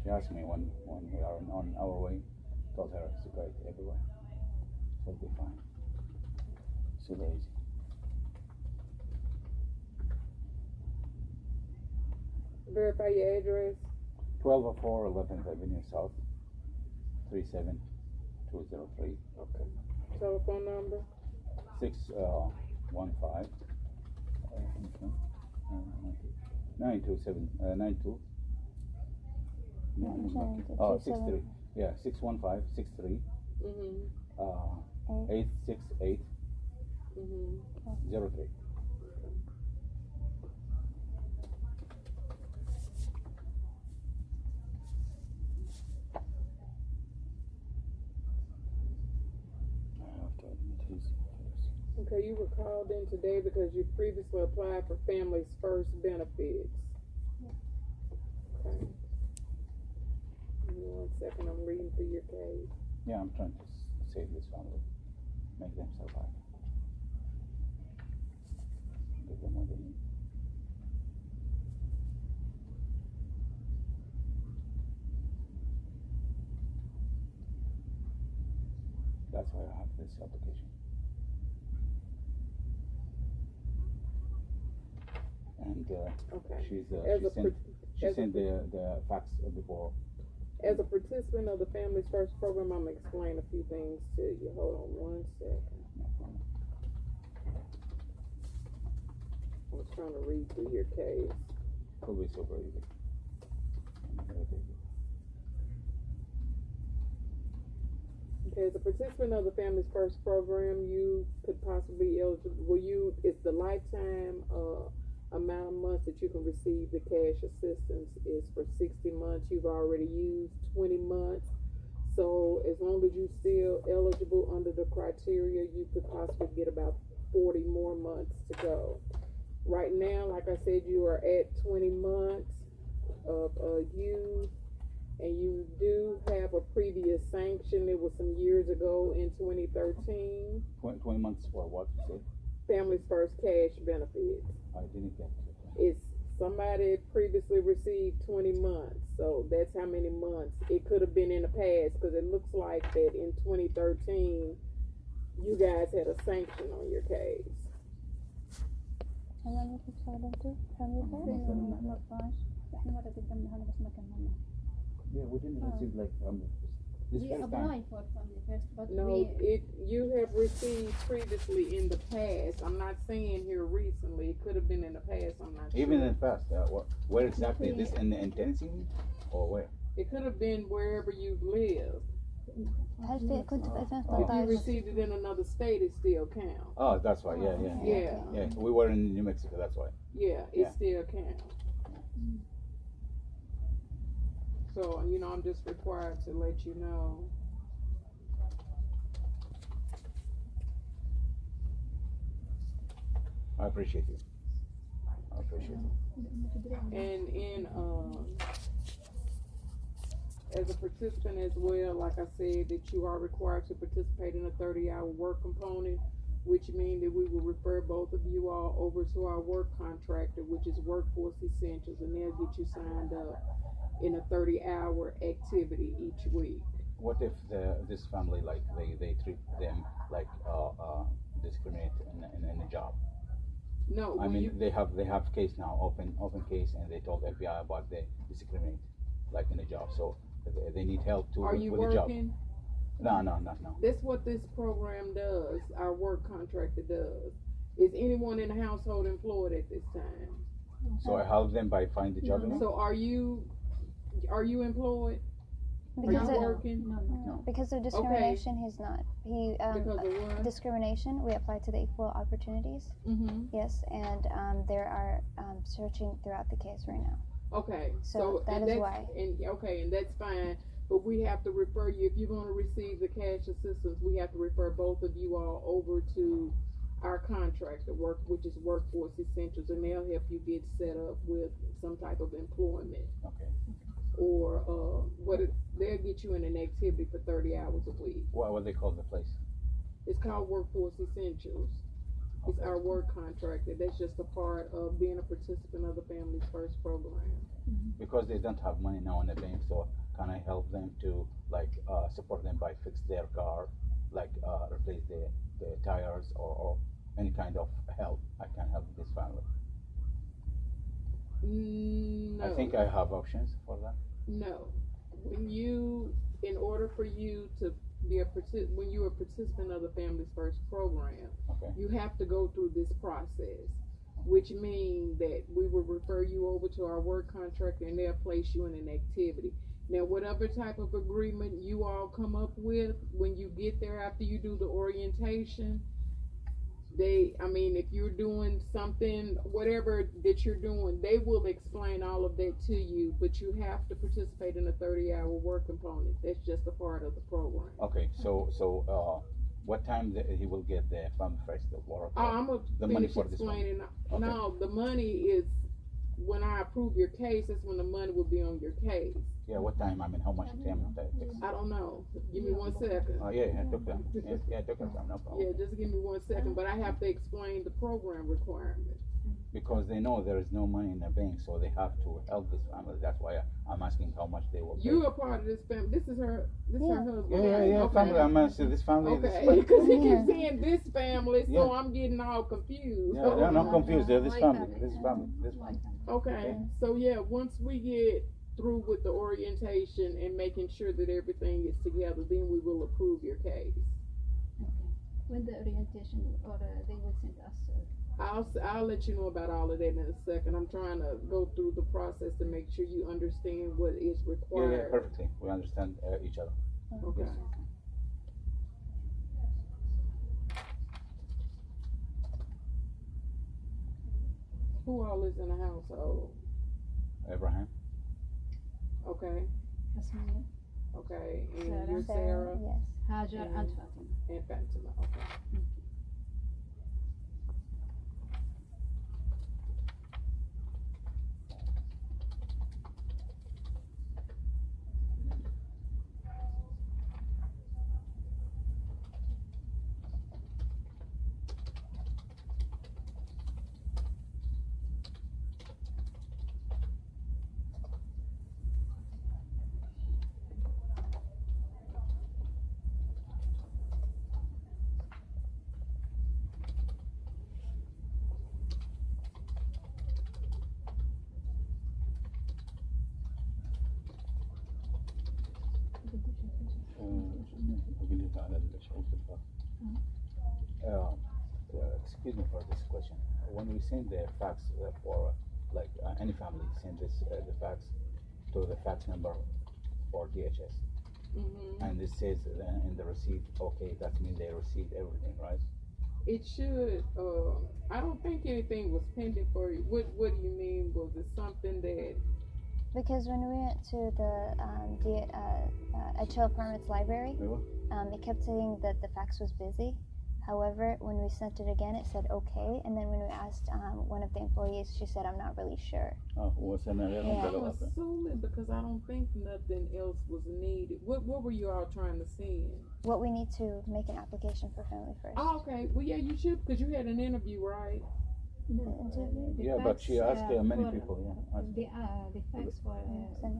She asked me when we are on our way, told her it's great everywhere. So it'll be fine. Super easy. Verify your address. 1204 11th Avenue South, 37203. Okay. Telephone number? 615 927 63. Yeah, 615 63 868 03. Okay, you were called in today because you previously applied for Family's First benefits. Okay. Give me 1 second, I'm reading through your case. Yeah, I'm trying to save this family, make them survive. Give them what they need. That's why I have this application. And okay. she sent the fax before. As a participant of the Family's First program, I'm going to explain a few things to you. Hold on 1 second. I was trying to read through your case. It'll be super easy. Okay, as a participant of the Family's First program, you could possibly be eligible. It's the lifetime amount of months that you can receive the cash assistance is for 60 months. You've already used 20 months. So as long as you're still eligible under the criteria, you could possibly get about 40 more months to go. Right now, like I said, you are at 20 months of use, and you do have a previous sanction. It was some years ago in 2013. 20 months for what you said? Family's First cash benefits. I didn't get it. It's somebody previously received 20 months, so that's how many months. It could have been in the past, because it looks like that in 2013 you guys had a sanction on your case. Yeah, we didn't receive like this We applied for Family First, but no, you have received previously in the past. I'm not saying here recently. It could have been in the past. I'm not sure. Even in the past, where exactly? This in Tennessee or where? It could have been wherever you live. If If you received it in another state, it still counts. Oh, that's why. Yeah. We were in New Mexico. That's why. Yeah, it still counts. So, I'm just required to let you know. I appreciate you. And as a participant as well, like I said, that you are required to participate in a 30-hour work component, which means that we will refer both of you all over to our work contractor, which is Workforce Essentials, and they'll get you signed up. in a 30-hour activity each week. What if this family, like, they treat them like discriminate in the job? No, I mean, they have case now, open case, and they told FBI about they discriminate, like in the job. So they need help to Are you with the job. working? No, not now. That's what this program does. Our work contractor does. Is anyone in the household employed at this time? So I help them by find the job. So are you employed? Because Are you of, working? No. Because of discrimination, he's not. He Because of what? discrimination. We apply to the equal opportunities. Mm-hmm. Yes, and there are searching throughout the case right now. Okay. So that is why. And that's fine. But we have to refer you, if you're going to receive the cash assistance, we have to refer both of you all over to our contractor, which is Workforce Essentials, and they'll help you get set up with some type of employment. Okay. Or they'll get you in an activity for 30 hours a week. What they call the place? It's called Workforce Essentials. It's our work contractor. That's just a part of being a participant of the Families First program. Because they don't have money now in the bank, so can I help them to support them by fix their car, replace the tires or any kind of help? I can help this family. No. I think I have options for that. No. In order for you to be when you're a participant of the Families First program, okay, you have to go through this process, which means that we will refer you over to our work contractor and they'll place you in an activity. Now, whatever type of agreement you all come up with when you get there after you do the orientation, if you're doing something, whatever that you're doing, they will explain all of that to you, but you have to participate in a 30-hour work component. That's just a part of the program. Okay, so what time he will get the Family First work? I'm going to finish explaining. Okay. No, the money is, when I approve your case, that's when the money will be on your case. Yeah, what time? How much time it takes? I don't know. Give me 1 second. Oh, yeah, it took time. Yeah, it took time, no problem. Yeah, just give me 1 second, but I have to explain the program requirement. Because they know there is no money in the bank, so they have to help this family. That's why I'm asking how much they will pay. You are part of this family. This is her husband. Yeah, okay. family. I'm asking this family. Okay, because he keeps saying this family, so I'm getting all confused. Yeah, they're not confused. They're this family. This family. Okay, so once we get through with the orientation and making sure that everything is together, then we will approve your case. Okay. When the orientation or they will send us. I'll let you know about all of that in a second. I'm trying to go through the process to make sure you understand what is required. Yeah, perfectly. We understand each other. Okay. Yes. Who all is in the household? Ibrahim. Okay. Asmeye. Okay. And you're Sarah? Yes. Hajar and Fatima. And Fatima. Okay. Excuse me for this question. When we send the fax for any family, send the fax to the fax number for DHS, and it says in the receipt, okay, that means they received everything, right? It should. I don't think anything was pending for you. What do you mean? Was it something that? Because when we went to the Chill Apartments library, it kept saying that the fax was busy. However, when we sent it again, it said okay. And then when we asked one of the employees, she said, I'm not really sure. I'm assuming because I don't think nothing else was needed. What were you all trying to send? What we need to make an application for Family First. Oh, okay. Well, yeah, you should, because you had an interview, right? The interview? Yeah, but she asked many people. The facts for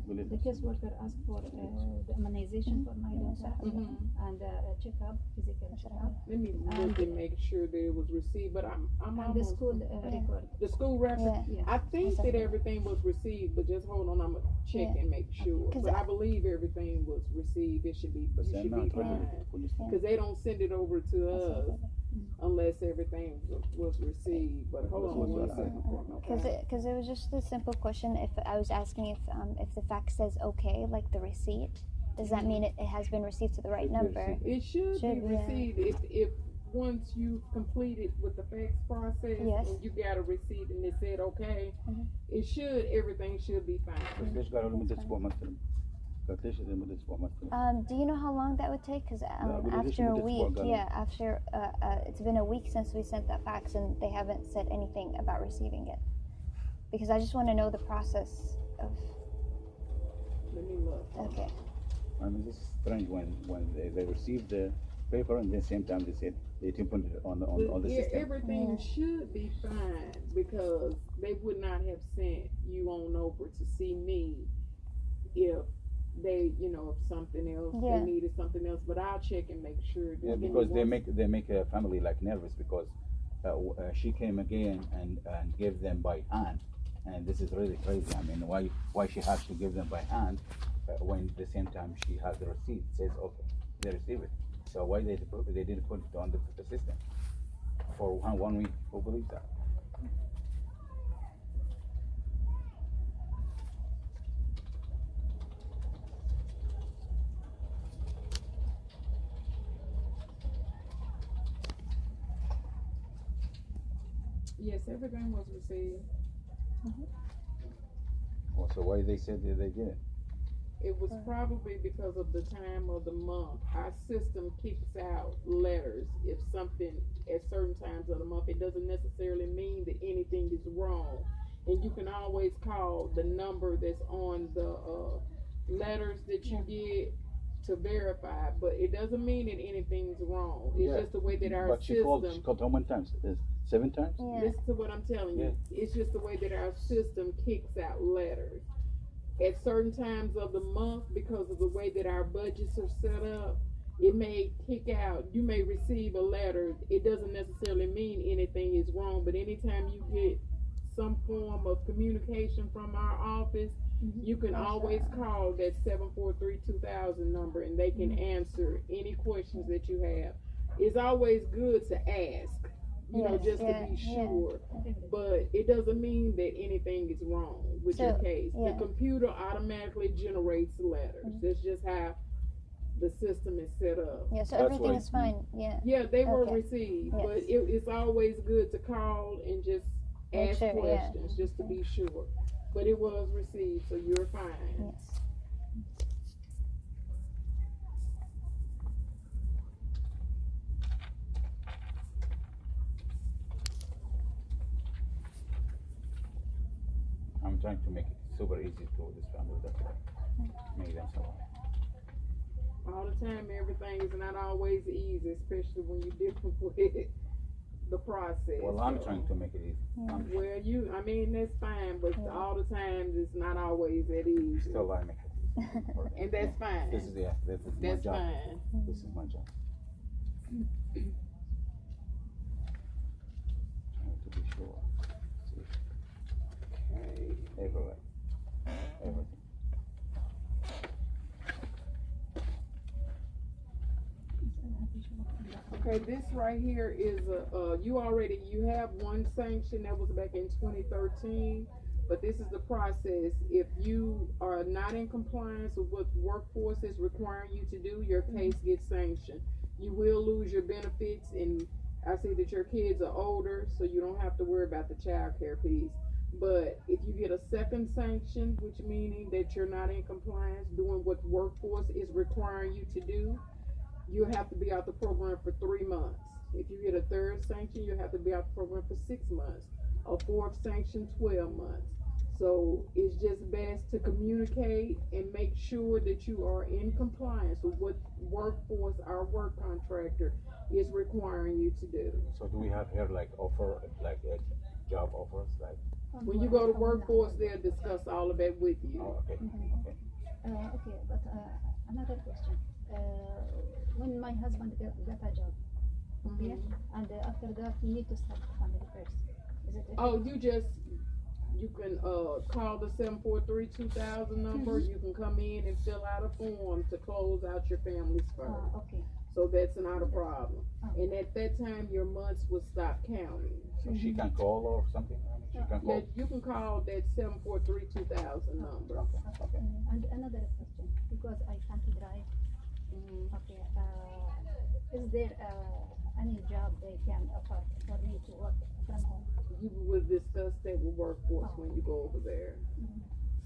the caseworker asked for the immunization for my daughter and a checkup, physical checkup. Let me look and make sure that it was received. But I'm and the school record. The school record. Yeah. I think that everything was received, but just hold on. I'm gonna check and make sure. But I believe everything was received. It should be fine because they don't send it over to us unless everything was received. But hold on 1 second. Because it was just a simple question. If I was asking if the fax says okay, like the receipt, does that mean it has been received to the right number? It should be received if once you complete it with the fax process and you got a receipt and it said okay, everything should be fine. Do you know how long that would take? Because after a week, after it's been a week since we sent that fax and they haven't said anything about receiving it. Because I just want to know the process of. Let me look. Okay. I mean, this is strange when they received the paper and then same time they said they didn't put it on the system. Everything should be fine because they would not have sent you on over to see me if they, if something else, they needed something else. But I'll check and make sure. Yeah, because they make a family like nervous because she came again and gave them by hand, and this is really crazy. I mean, why she has to give them by hand when at the same time she has the receipt says okay, they receive it. So why they didn't put it on the system for 1 week? Who believes that? Yes, everything was received. Well, so why they said that they didn't? It was probably because of the time of the month. Our system kicks out letters if something at certain times of the month. It doesn't necessarily mean that anything is wrong. And you can always call the number that's on the letters that you get to verify, but it doesn't mean that anything's wrong. It's just the way that our system. She called how many times? 7 times? Listen to what I'm telling you. It's just the way that our system kicks out letters. At certain times of the month, because of the way that our budgets are set up, it may kick out. You may receive a letter. It doesn't necessarily mean anything is wrong, but anytime you get some form of communication from our office, you can always call that 743-2000 number and they can answer any questions that you have. It's always good to ask, just to be sure, but it doesn't mean that anything is wrong with your case. The computer automatically generates letters. That's just how the system is set up. Yeah, so everything is fine. Yeah, they were received, but it's always good to call and just ask questions just to be sure. But it was received, so you're fine. Yes. I'm trying to make it super easy to this family. That's why. Make them so. All the time, everything is not always easy, especially when you're dealing with the process. Well, I'm trying to make it easy. Well, that's fine, but all the time it's not always that easy. Still, I make it easy. And that's fine. This is my job. Fine. This is my job. Trying to be sure. Okay. Everywhere. Everything. Okay, this right here is you have one sanction that was back in 2013, but this is the process. If you are not in compliance with what workforce is requiring you to do, your case gets sanctioned. You will lose your benefits, and I see that your kids are older, so you don't have to worry about the child care piece. But if you get a second sanction, which meaning that you're not in compliance doing what workforce is requiring you to do, you have to be out the program for 3 months. If you get a third sanction, you have to be out the program for 6 months. A fourth sanction, 12 months. So it's just best to communicate and make sure that you are in compliance with what workforce, our work contractor, is requiring you to do. So do we have here like offer like job offers, like? When you go to workforce, they'll discuss all of that with you. Oh, okay. Okay. Okay, but another question. When my husband got a job, yeah, and after that you need to start the family first. Is it okay? Oh, you can call the 743-2000 number. You can come in and fill out a form to close out your families first. Okay. So that's not a problem. And at that time, your months will stop counting. So she can call or something? She can call? Yeah, you can call that 743-2000 number. Okay. And another question, because I can't drive. Okay. Is there any job they can offer for me to work from home? You will discuss that with workforce when you go over there.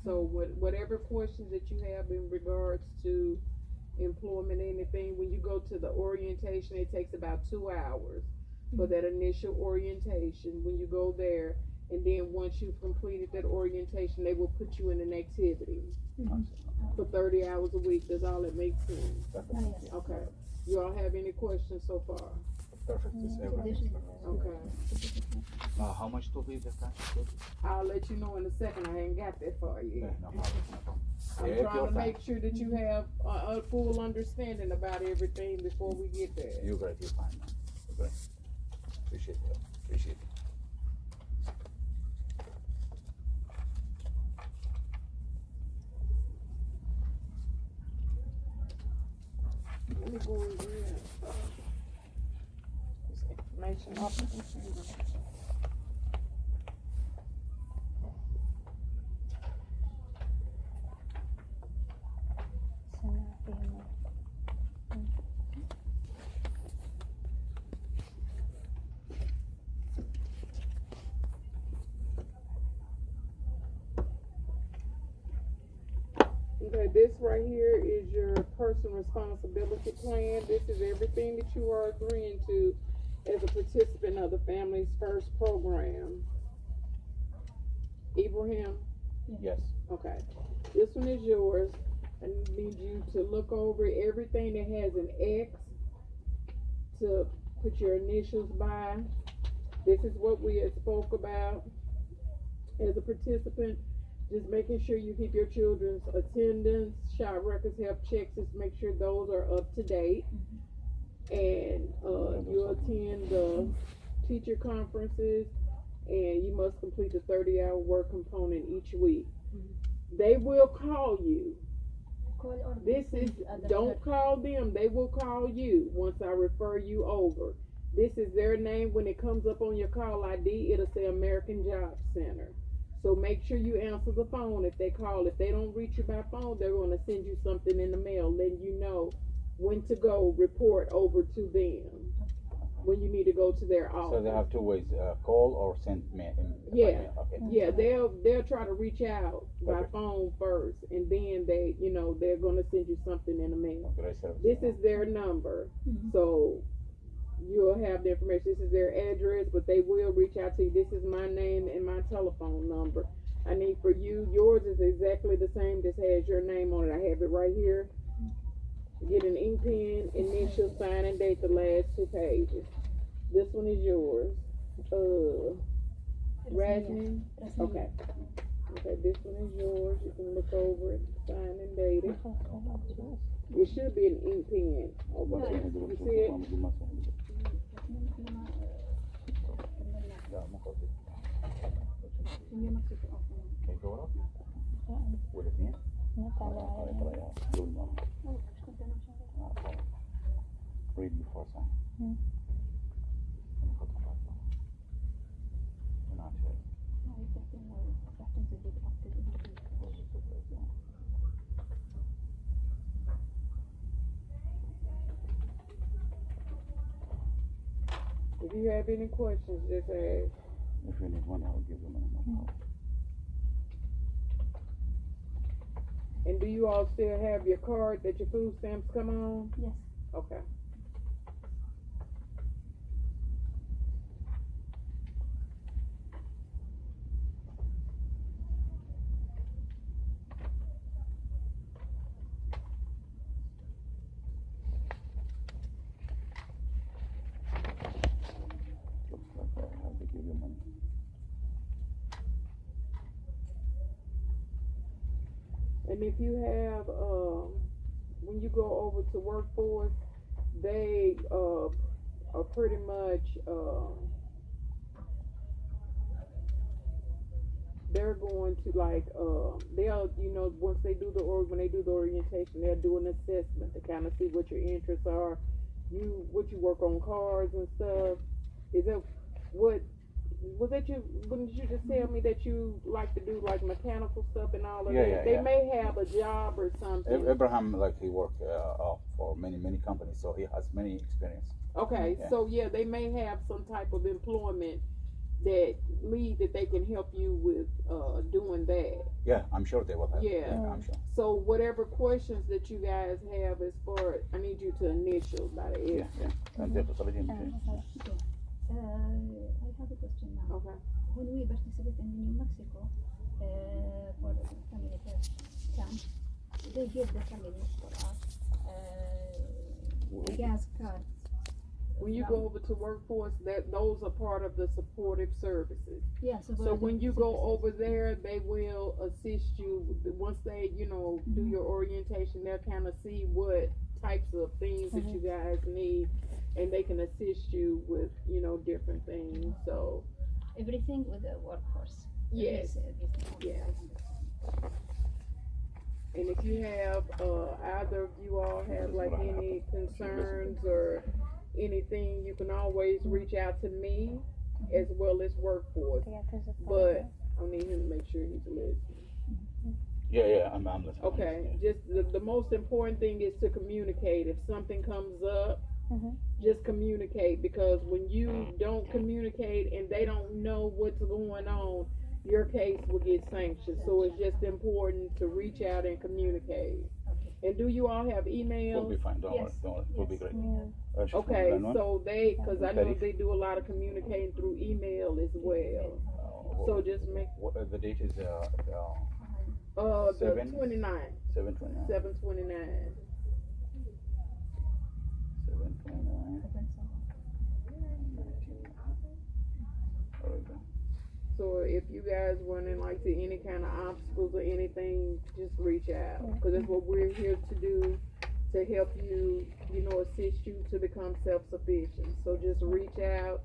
So whatever questions that you have in regards to employment, anything, when you go to the orientation, it takes about 2 hours for that initial orientation when you go there. And then once you've completed that orientation, they will put you in an activity for 30 hours a week. Does all that make sense? Okay. You all have any questions so far? Perfect. Okay. How much to be the cash? I'll let you know in a second. I ain't got that far yet. No problem. I'm trying to make sure that you have a full understanding about everything before we get there. You're great. You're fine, man. You're great. Appreciate it. Appreciate it. Let me go in here. This information off the computer. Okay, this right here is your personal responsibility plan. This is everything that you are agreeing to as a participant of the Families First program. Ibrahim? Yes. Okay. This one is yours. I need you to look over everything that has an X to put your initials by. This is what we had spoke about as a participant. Just making sure you keep your children's attendance, child records, health checks, just make sure those are up to date. And you attend the teacher conferences, and you must complete the 30-hour work component each week. They will call you. This is, don't call them, they will call you once I refer you over. This is their name. When it comes up on your call ID, it'll say American Job Center. So make sure you answer the phone if they call. If they don't reach you by phone, they're going to send you something in the mail, letting you know when to go report over to them, when you need to go to their office. So they have two ways, call or send mail. Yeah, Okay. yeah, they'll try to reach out by phone first, and then they, they're going to send you something in the mail. This is their number, so you'll have the information. This is their address, but they will reach out to you. This is my name and my telephone number. I need for you, yours is exactly the same. This has your name on it. I have it right here. Get an ink pen, initial, sign, and date the last 2 pages. This one is yours. Rasmin? Okay. Okay, this one is yours. You can look over it, sign and date it. It should be an ink pen. Okay. You see it? Read before sign. If you have any questions, just ask. If you need one, I'll give them another. And do you all still have your card that your food stamps come on? Yes. Okay. And if you have, when you go over to workforce, they are pretty much, they're going to like, they'll, you know, once they do when they do the orientation, they'll do an assessment to kind of see what your interests are. What you work on cars and stuff. Is that what? Was that you? Wouldn't you just tell me that you like to do like mechanical stuff and all of that? Yeah, they may have a job or something. Ibrahim, like he worked for many companies, so he has many experience. Okay, so yeah, they may have some type of employment that they can help you with doing that. Yeah, I'm sure they will have. Yeah, I'm sure. So whatever questions that you guys have as far, I need you to initial by the end. I have a question now. Okay. When we participate in New Mexico for the family test camp, they give the families for us gas cards. When you go over to workforce, those are part of the supportive services. Yeah. So when you go over there, they will assist you. Once they, you know, do your orientation, they'll kind of see what types of things that you guys need, and they can assist you with, you know, different things. So everything with the workforce. Yes. Yes. And if you have either of you all have like any concerns or anything, you can always reach out to me as well as workforce. But I need him to make sure he's listening. Yeah, I'm listening. Okay, just the most important thing is to communicate. If something comes up, just communicate, because when you don't communicate and they don't know what's going on, your case will get sanctioned. So it's just important to reach out and communicate. And do you all have emails? We'll be fine. Don't worry. We'll be great. Okay, so because I know they do a lot of communicating through email as well. So just make. The date is the 7/29. 7/29. 7/29. 7/29. 7/29. So if you guys run into like any kind of obstacles or anything, just reach out, because that's what we're here to do, to help you, you know, assist you to become self-sufficient. So just reach out,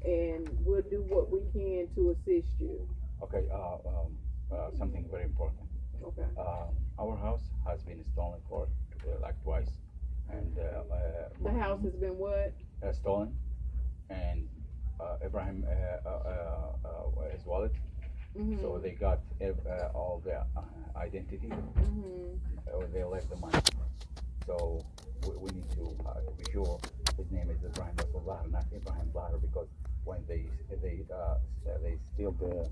and we'll do what we can to assist you. Okay. Something very important. Okay. Our house has been stolen for like twice, and the house has been what? Stolen, and Ibrahim his wallet. So they got all the identity. They left the money. So we need to be sure his name is Ibrahim Rasul, not Ibrahim ظاهر, because when they steal the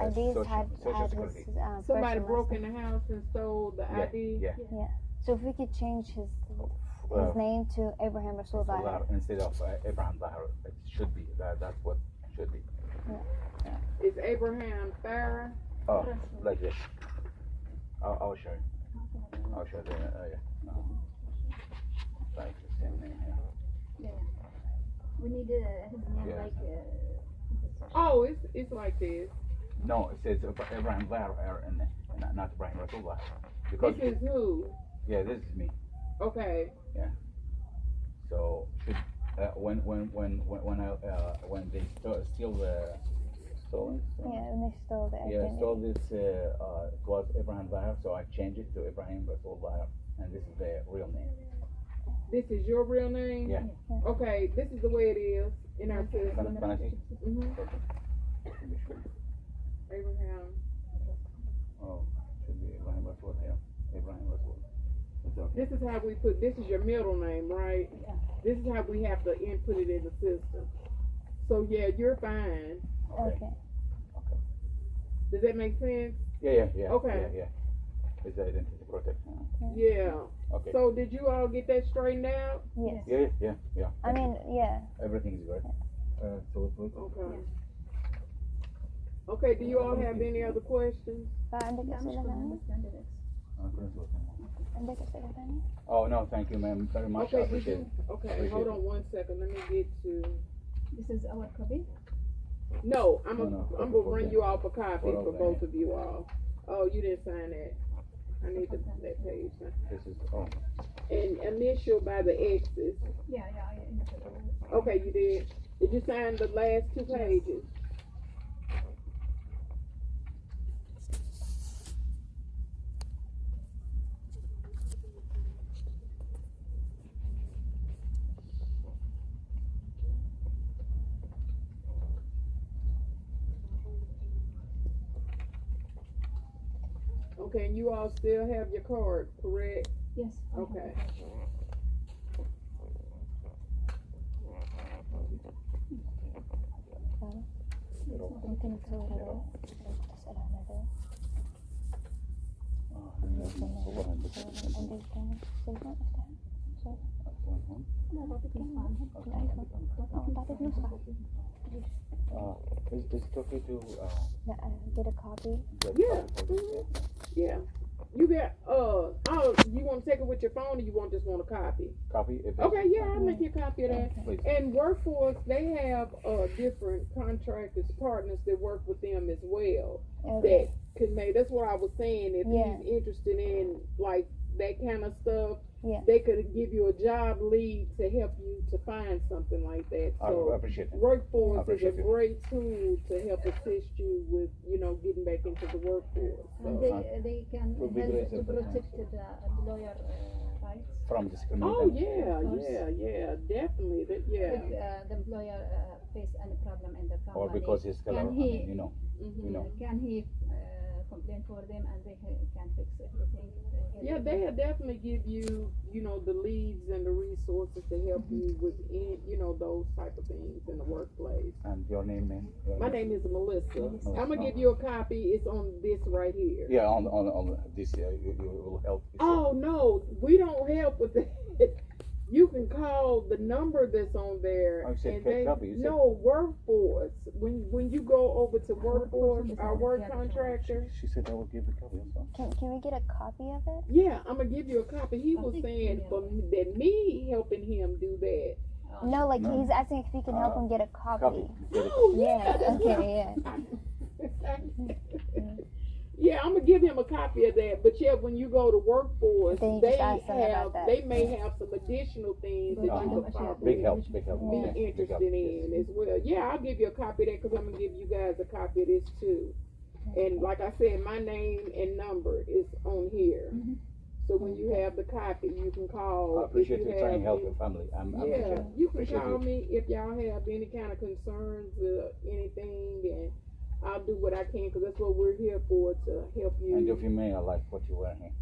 IDs had security. his Somebody broke in the house and stole the ID. Yeah. So if we could change his name to Ibrahim Rasul ظاهر instead of Ibrahim ظاهر, it should be that's what it should be. Is Abraham Farah? Oh, like this. I'll show you. I'll show you. Like the same name here. Yeah. We need his name like. Oh, it's like this. No, it says Ibrahim ظاهر and not Ibrahim Rasul ظاهر. Because this is who? Yeah, this is me. Okay. Yeah. So when they steal the stolen. Yeah, when they stole the identity. Yeah, stole this. It was Ibrahim ظاهر, so I changed it to Ibrahim Rasul ظاهر, and this is the real name. This is your real name? Yeah. Okay, this is the way it is in our system. Abraham. Oh, should be Ibrahim Rasul here. Ibrahim Rasul. Okay. This is how we put, this is your middle name, right? Yeah. This is how we have to input it in the system. So yeah, you're fine. Okay. Does that make sense? Yeah. Okay. Yeah. Is the identity protection? Yeah. Okay. So did you all get that straightened out? Yes. Yeah. I mean, yeah. Everything is good. Okay. Okay, do you all have any other questions? Oh, no, thank you, ma'am, very much. Okay, I appreciate it. Okay, hold on 1 second. Let me get to... This is our copy? No, I'm gonna bring you off a copy for both of you all. Oh, you didn't sign that. I need that page. This is, oh. And initial by the X's. Yeah, I initialed. Okay, you did. Did you sign the last 2 pages? Okay, and you all still have your card, correct? Yes. Okay. ممكن تصورها تسأل عن هذا. عندي الثاني تليفون افتحه. لا بعطيك عنهم. بعطيك نسخة. Is it okay to get a copy? Yeah. You got you want to take it with your phone, or you just want a copy? Copy. Okay, yeah, I'll make you a copy of that. Please. And Workforce, they have different contractors, partners that work with them as well. That could make. That's what I was saying. If he's interested in like that kind of stuff, they could give you a job lead to help you to find something like that. So I appreciate it. Workforce is a great tool to help assist you with, getting back into the workforce. So. And they can help to protect the employer rights. From discrimination. Oh yeah, definitely. If the employer face any problem in the company, or because he's color, can he complain for them and they can fix everything? Yeah, they'll definitely give you, the leads and the resources to help you with, those type of things in the workplace. And your name, ma'am? My name is Melissa. I'm gonna give you a copy. It's on this right here. Yeah, on this. You will help. Oh no, we don't help with that. You can call the number that's on there. Oh, you said copy. No, Workforce. When you go over to Workforce, our work contractor. She said I will give a copy. Can we get a copy of it? Yeah, I'm gonna give you a copy. He was saying that me helping him do that. No, like he's asking if we can help him get a copy. Oh yeah. Okay. Yeah. Yeah, I'm gonna give him a copy of that. But yeah, when you go to Workforce, they may have some additional things that you could probably be interested in as well. Yeah, I'll give you a copy of that because I'm gonna give you guys a copy of this too. And like I said, my name and number is on here. So when you have the copy, you can call. I appreciate you trying to help your family. You can call me if y'all have any kind of concerns or anything, and I'll do what I can because that's what we're here for, to help you. And if you may, I like what you wear here.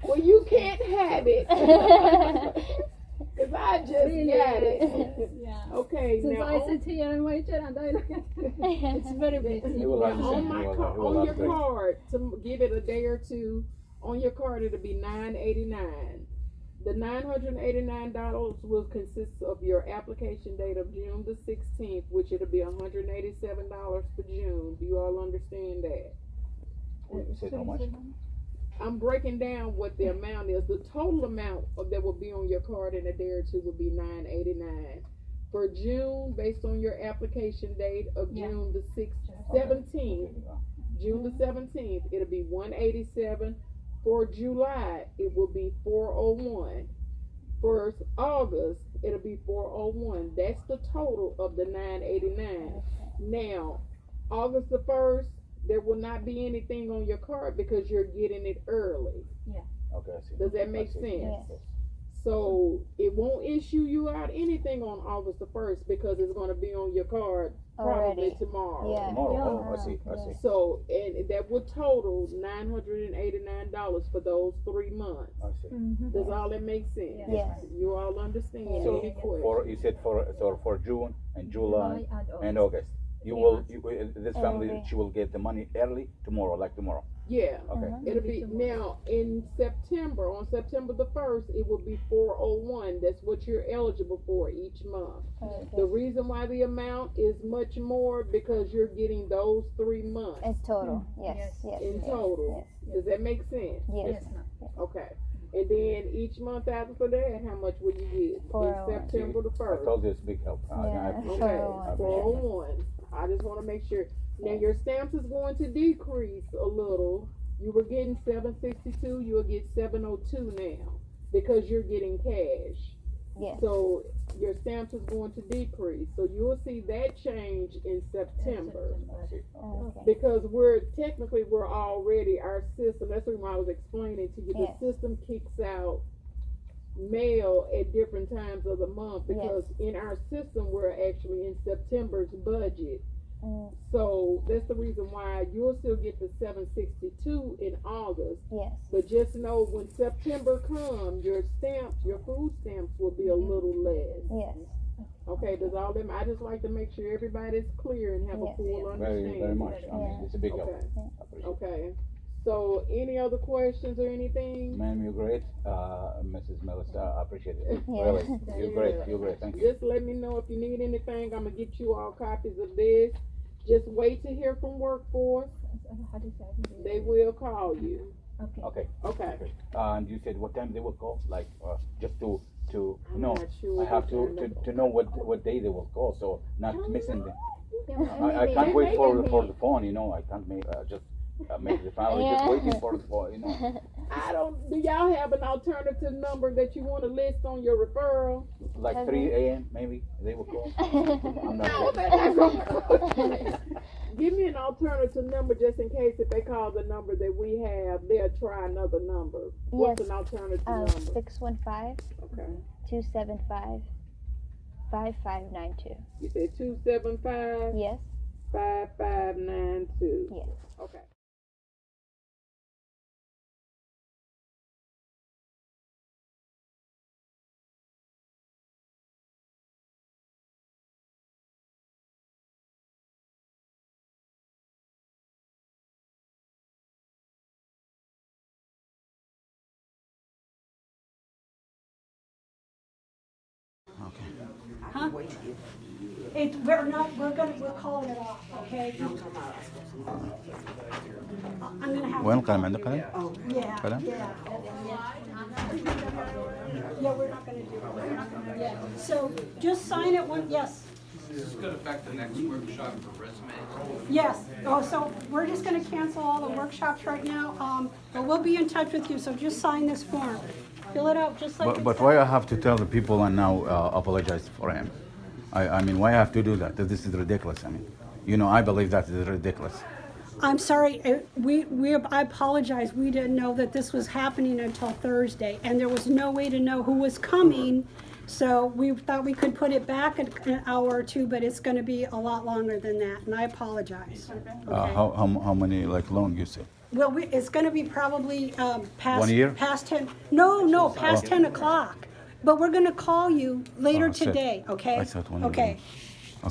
Well, you can't have it. Because I just got it. Okay, since now I sit here and wait and I look at it's very big. On your card, to give it a day or two, on your card it'll be $9.89. The $989 will consist of your application date of June the 16th, which it'll be $187 for June. Do you all understand that? You said how much? I'm breaking down what the amount is. The total amount that will be on your card in a day or two will be $9.89. For June, based on your application date of June the 17th, June the 17th, it'll be $187. For July, it will be $401. For August, it'll be $401. That's the total of the $989. Now, August the 1st, there will not be anything on your card because you're getting it early. Yeah. Okay, I see. Does that make sense? Yes. So it won't issue you out anything on August the 1st because it's going to be on your card probably tomorrow. Yeah. Tomorrow. Oh, I see. So, and that would total $989 for those 3 months. I see. Does all that make sense? Yes. You all understand? So Any questions? you said for June and July and August. This family, she will get the money early tomorrow, like tomorrow. Yeah. Okay. It'll be now in September. On September the 1st, it will be $401. That's what you're eligible for each month. The reason why the amount is much more because you're getting those 3 months. In total, yes. In total. Yes. Does that make sense? Yes. Okay. And then each month after that, how much will you get? In September the 1st. I told you it's a big help. Okay. $401. I just want to make sure. Now your stamps is going to decrease a little. You were getting 762, you'll get 702 now because you're getting cash. Yes. So your stamps is going to decrease. So you'll see that change in September. Okay. Because we're already, our system, that's what I was explaining to you, Yes. the system kicks out mail at different times of the month because in our system we're actually in September's budget. So that's the reason why you'll still get the 762 in August. Yes. But just know when September comes, your stamps, your food stamps will be a little less. Yes. Okay, does all them? I just like to make sure everybody's clear and have a full understanding. Very much. I mean, it's a big help. Okay. So any other questions or anything? Ma'am, you're great. Mrs. Melissa, I appreciate it. Yeah. Really, you're great. You're great. Thank you. Just let me know if you need anything. I'm gonna get you all copies of this. Just wait to hear from workforce. They will call you. Okay. Okay. And you said what time they will call? Like just to I'm know. not sure I have what to know what day they will call, so not missing them. Yeah, I can't wait for the maybe. phone. You know, I can't make just make the family just waiting for the phone. You know. Do y'all have an alternative number that you want to list on your referral? Like 3 a.m. maybe they will call. I'm not sure. Give me an alternative number just in case if they call the number that we have, they'll try another number. What's an alternative number? 615 Okay. 275 5592. You said 275? Yes. 5592. Yes. Okay. Huh? We're calling it off, okay? I'm gonna have وين القلم عندك قلم؟ Yeah, قلم؟ yeah. Yeah, we're not gonna do it. Yeah. So just sign it when, yes. Is this going to affect the next workshop for resumes? Yes. Oh, so we're just gonna cancel all the workshops right now, but we'll be in touch with you, so just sign this form. Fill it out just like But why I have to tell the people and now apologize for him? I mean, why I have to do that? This is ridiculous. I mean, you know, I believe that is ridiculous. I'm sorry, I apologize. We didn't know that this was happening until Thursday, and there was no way to know who was coming. So we thought we could put it back an hour or two, but it's gonna be a lot longer than that, and I apologize. Okay. How many, like, long you say? Well, it's gonna be probably past 1 year? past 10. No, past 10 o'clock. But we're gonna call you later I said- today, okay? I said 1 year. Okay.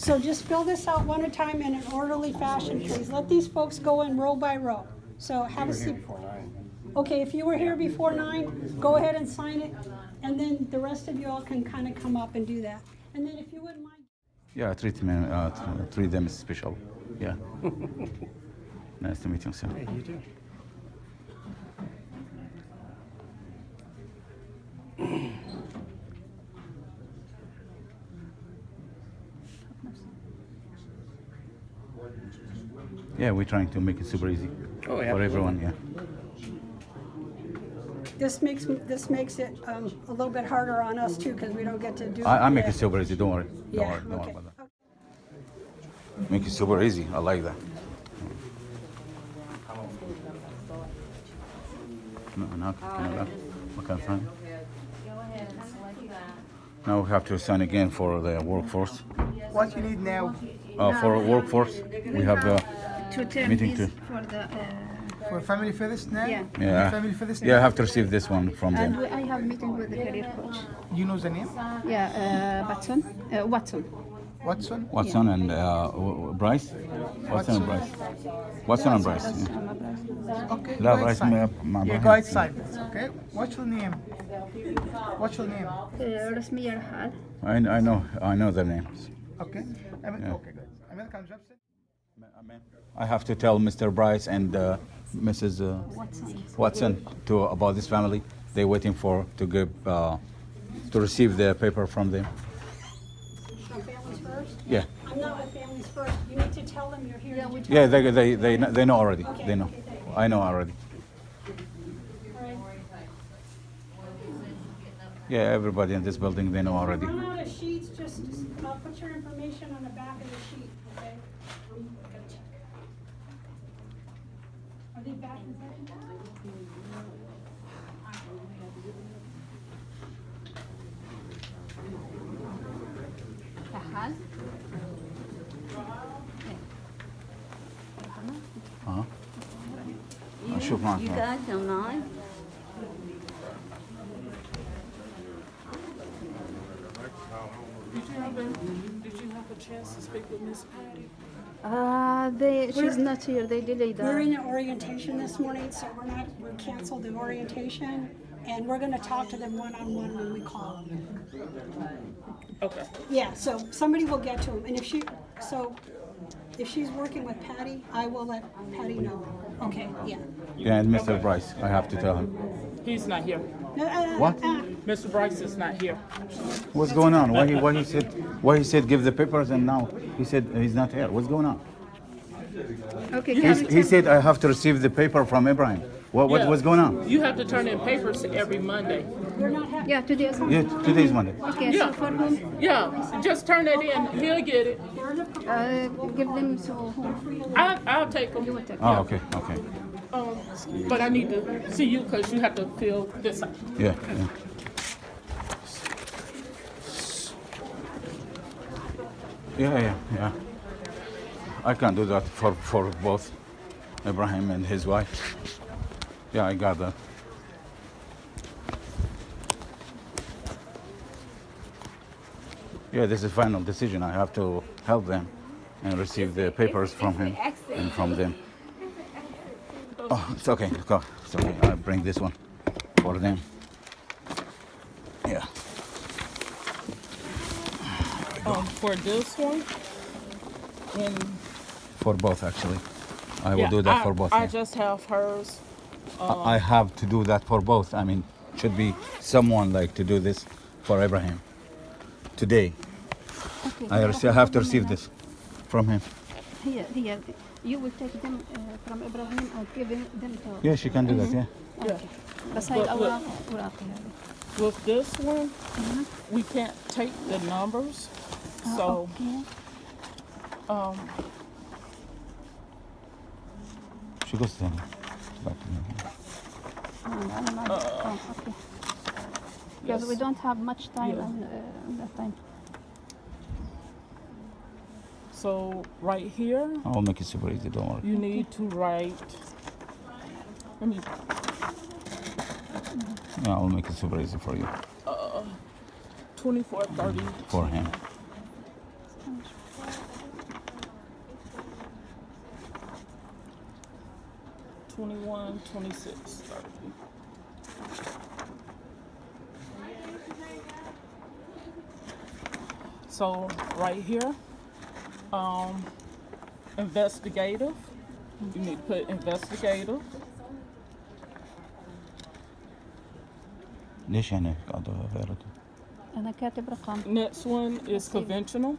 So just fill this out one at a time in an orderly fashion, please. Let these folks go in row by row. So have a seat. Okay, if you were here before 9, go ahead and sign it, and then the rest of you all can kind of come up and do that. And then if you wouldn't mind. Yeah, treat them special. Yeah. Nice to meet you, sir. Hey, you too. Yeah, we're trying to make it super easy Oh, yeah. for everyone. Yeah. This makes it a little bit harder on us too, because we don't get to do. I make it super easy. Don't worry. Don't Yeah, worry. Don't worry okay. about that. Make it super easy. I like that. No, can I sign? Now we have to sign again for the workforce. What you need now? For workforce, we have a meeting to. for the. For family first now? Yeah. Yeah. Family first now? Yeah, I have to receive this one from And them. I have meeting with the career coach. You know the name? Yeah, Watson. Watson. Watson? Watson and Bryce. Watson and Bryce. Watson and Bryce. Yeah. Okay. لا go Bryce outside. مع Yeah, إبراهيم. go outside. Okay. What's your name? What's your name? رسمية رحال. I know their names. Okay. Yeah. Okay, good. American job set? I have to tell Mr. Bryce and Mrs. Watson about this family. They're waiting to receive the paper from them. From Families First? Yeah. I'm I'm not with Families First. You need to tell them you're here. Yeah, They know already. Okay, They know. okay, thanks. I know already. All right. Yeah, everybody in this building, they know already. Run out of sheets, just put your information on the back of the sheet, okay? Gotta check. Are they back in session? تعال. أشوف معك. You guys are nice. Did you have a chance to speak with Miss Patty? She's not here. They delayed We're that. in an orientation this morning, so we canceled the orientation, and we're gonna talk to them one-on-one when we call them. Okay. Yeah, so somebody will get to them, and if she's working with Patty, I will let Patty know. Okay, yeah. Yeah, and Mr. Bryce, I have to tell him. He's not here. What? Mr. Bryce is not here. What's going on? Why he said give the papers and now he said he's not here? What's going on? Okay. He said I have to receive the paper from Ibrahim. What's going on? You have to turn in papers every Monday. Yeah, today is Yeah, today's Monday. Okay, Yeah. so for whom? Yeah, just turn it in. He'll get it. Give them to whom? I'll take them. Oh, okay. But I need to see you because you have to fill this out. Yeah. Yeah. I can do that for both Ibrahim and his wife. Yeah, I got that. Yeah, this is final decision. I have to help them and receive the papers from him and from them. Oh, it's okay. Go. It's okay. I'll bring this one for them. Yeah. For this one, For both, actually. I will do that for both. I just have hers. I have to do that for both. I mean, should be someone like to do this for Ibrahim today. Okay. I have to receive this from him. Here. You will take them from Ibrahim and give them to. Yeah, she can do that. Yeah. Okay. بس هاي الأوراق أوراقي هذه. With this one, we can't take the numbers. So, She goes to him. Okay. Because we don't have much time that time. So right here, I'll make it super easy. Don't worry. you need to write. Let me. Yeah, I'll make it super easy for you. 2430. For him. $21, $26, $30. So right here, investigative. You need to put investigative. ليش يعني قاعدة غيرته؟ أنا كاتب رقم. Next one is conventional.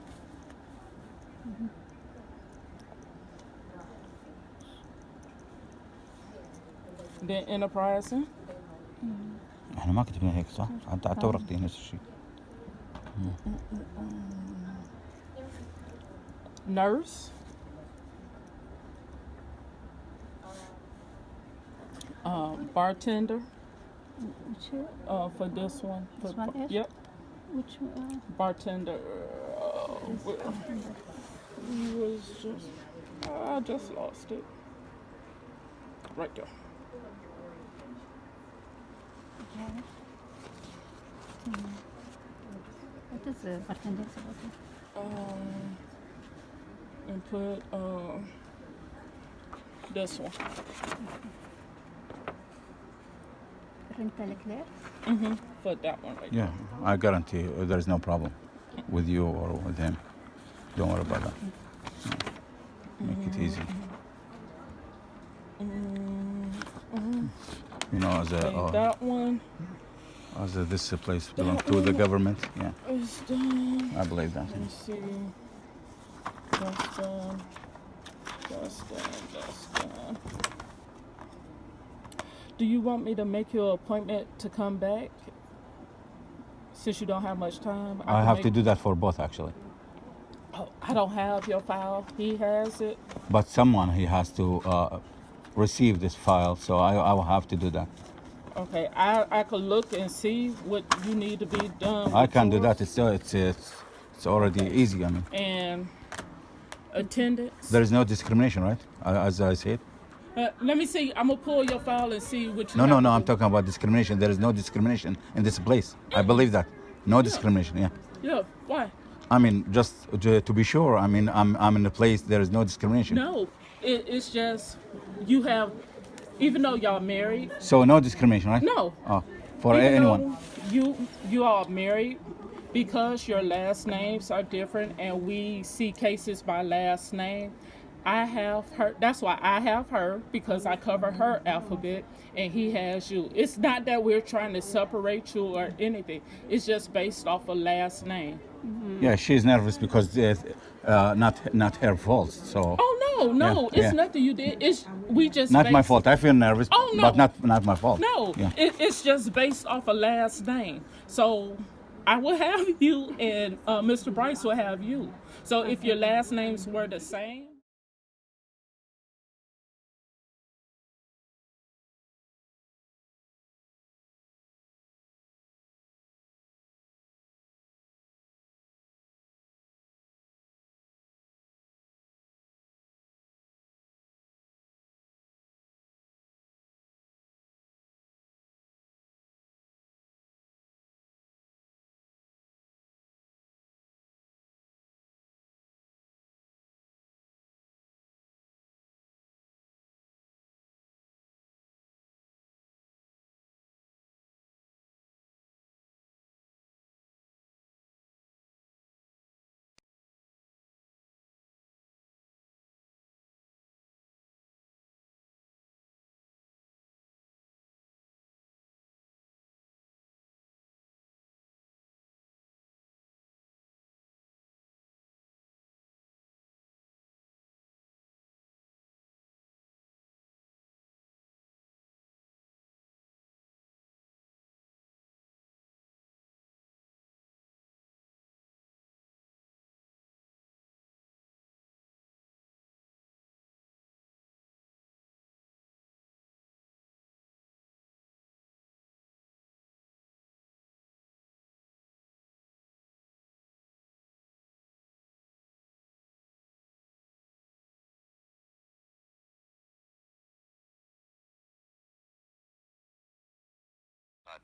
Then enterprising. احنا ما كتبنا هيك صح؟ حتى ورقتي نفس الشيء. Nurse. Bartender. For this one. This one is? Yep. Which one? Bartender. He was just. I just lost it. Right there. What is the bartender about? And put this one. Rental Claire? Put that one right Yeah, I guarantee you, there's no problem with you or with him. Don't worry about that. Make it easy. You know, as a that one. As this place belongs to the government. Yeah, It's done. I believe that. Let me see. done. That's done. Do you want me to make your appointment to come back? Since you don't have much time. I have to do that for both, actually. Oh, I don't have your file. He has it. But someone, he has to receive this file, so I will have to do that. Okay, I could look and see what you need to be done. I can do that. It's already easy, I mean. And attendance? There is no discrimination, right? As I said. Let me see. I'm going to pull your file and see what you No, I'm talking about discrimination. There is no discrimination in this place. I believe that. No discrimination, yeah. Yeah, why? I mean, just to be sure, I mean, I'm in a place there is no discrimination. No, it's just you have, even though y'all married. So no discrimination, right? No. Oh, for even anyone. You are married, because your last names are different and we see cases by last name. I have her, that's why I have her, because I cover her alphabet and he has you. It's not that we're trying to separate you or anything. It's just based off a last name. Mm-hmm. Yeah, she's nervous because it's not her fault. So. Oh no, it's nothing you did. It's we just not my fault. I feel nervous, but not my fault. No, yeah. It's just based off a last name. So I will have you, and Mr. Bryce will have you. So if your last names were the same.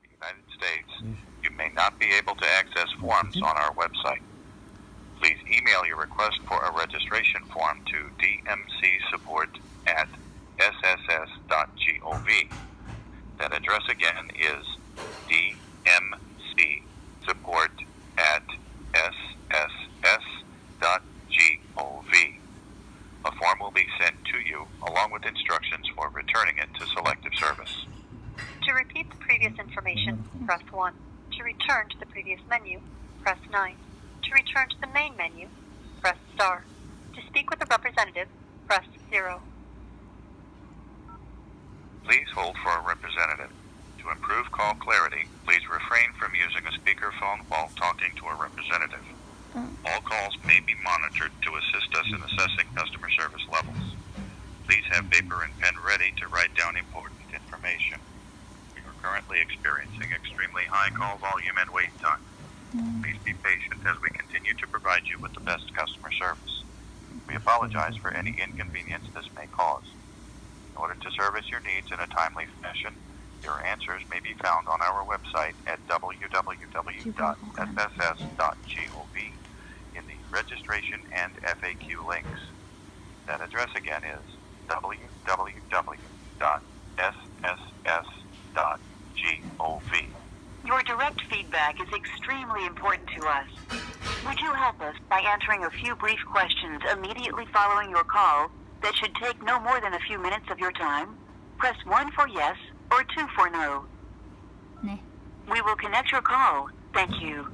The United States, you may not be able to access forms on our website. Please email your request for a registration form to dmcsupport@sss.gov. That address again is dmcsupport@sss.gov. A form will be sent to you along with instructions for returning it to selective service. To repeat the previous information, press 1. To return to the previous menu, press 9. To return to the main menu, press star. To speak with a representative, press 0. Please hold for a representative. To improve call clarity, please refrain from using a speakerphone while talking to a representative. All calls may be monitored to assist us in assessing customer service levels. Please have paper and pen ready to write down important information. We are currently experiencing extremely high call volume and wait time. Please be patient as we continue to provide you with the best customer service. We apologize for any inconvenience this may cause. In order to service your needs in a timely fashion, your answers may be found on our website at www.sss.gov in the registration and FAQ links. That address again is www.sss.gov. Your direct feedback is extremely important to us. Would you help us by answering a few brief questions immediately following your call that should take no more than a few minutes of your time? Press 1 for yes or 2 for no. We will connect your call. Thank you.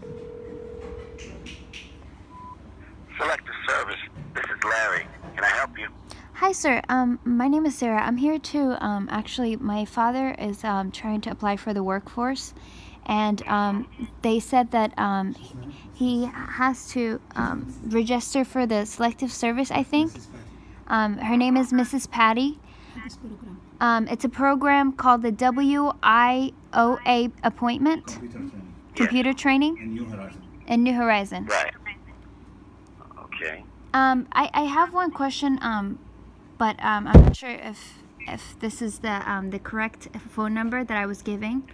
Selective service. This is Larry. Hi, sir. My name is Sarah. I'm here to actually, my father is trying to apply for the workforce, and they said that he has to register for the selective service, I think. Her name is Mrs. Patty. It's a program called the WIOA appointment. Computer training. In New Horizon. Right. Okay. I have one question, but I'm not sure if this is the correct phone number that I was giving.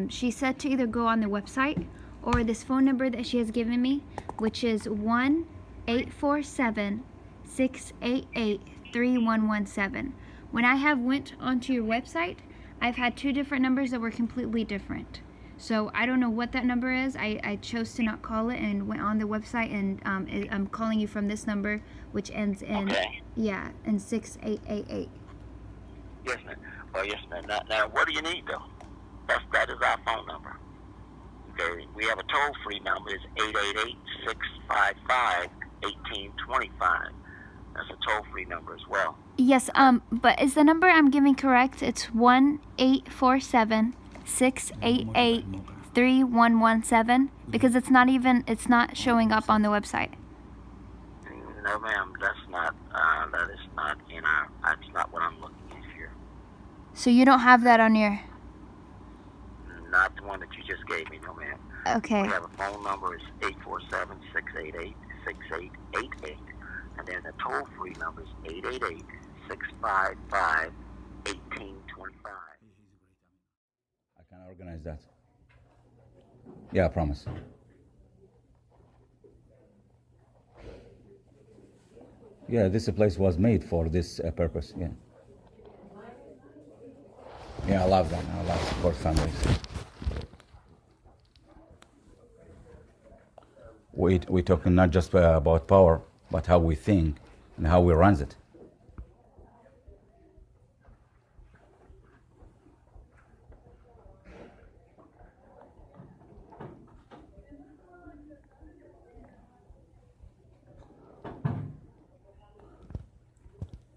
She said to either go on the website or this phone number that she has given me, which is 1-847-688-3117. When I have went onto your website, I've had two different numbers that were completely different. So I don't know what that number is. I chose to not call it and went on the website, and I'm calling you from this number, which ends in in 6888. Yes, ma'am. Well, yes, ma'am. Now, what do you need, though? That is our phone number. Okay, we have a toll-free number. It's 888-655-1825. That's a toll-free number as well. Yes, but is the number I'm giving correct? It's 1-847-688-3117, because it's not showing up on the website. No, ma'am, that is not that's not what I'm looking at here. So you don't have that on your... Not the one that you just gave me, no, ma'am. Okay. We have a phone number, it's 847-688-6888. And then the toll-free number is 888-655-1825. I can organize that. Yeah, I promise. Yeah, this place was made for this purpose, yeah. Yeah, I love that. I love support families. We're talking not just about power, but how we think and how we run it.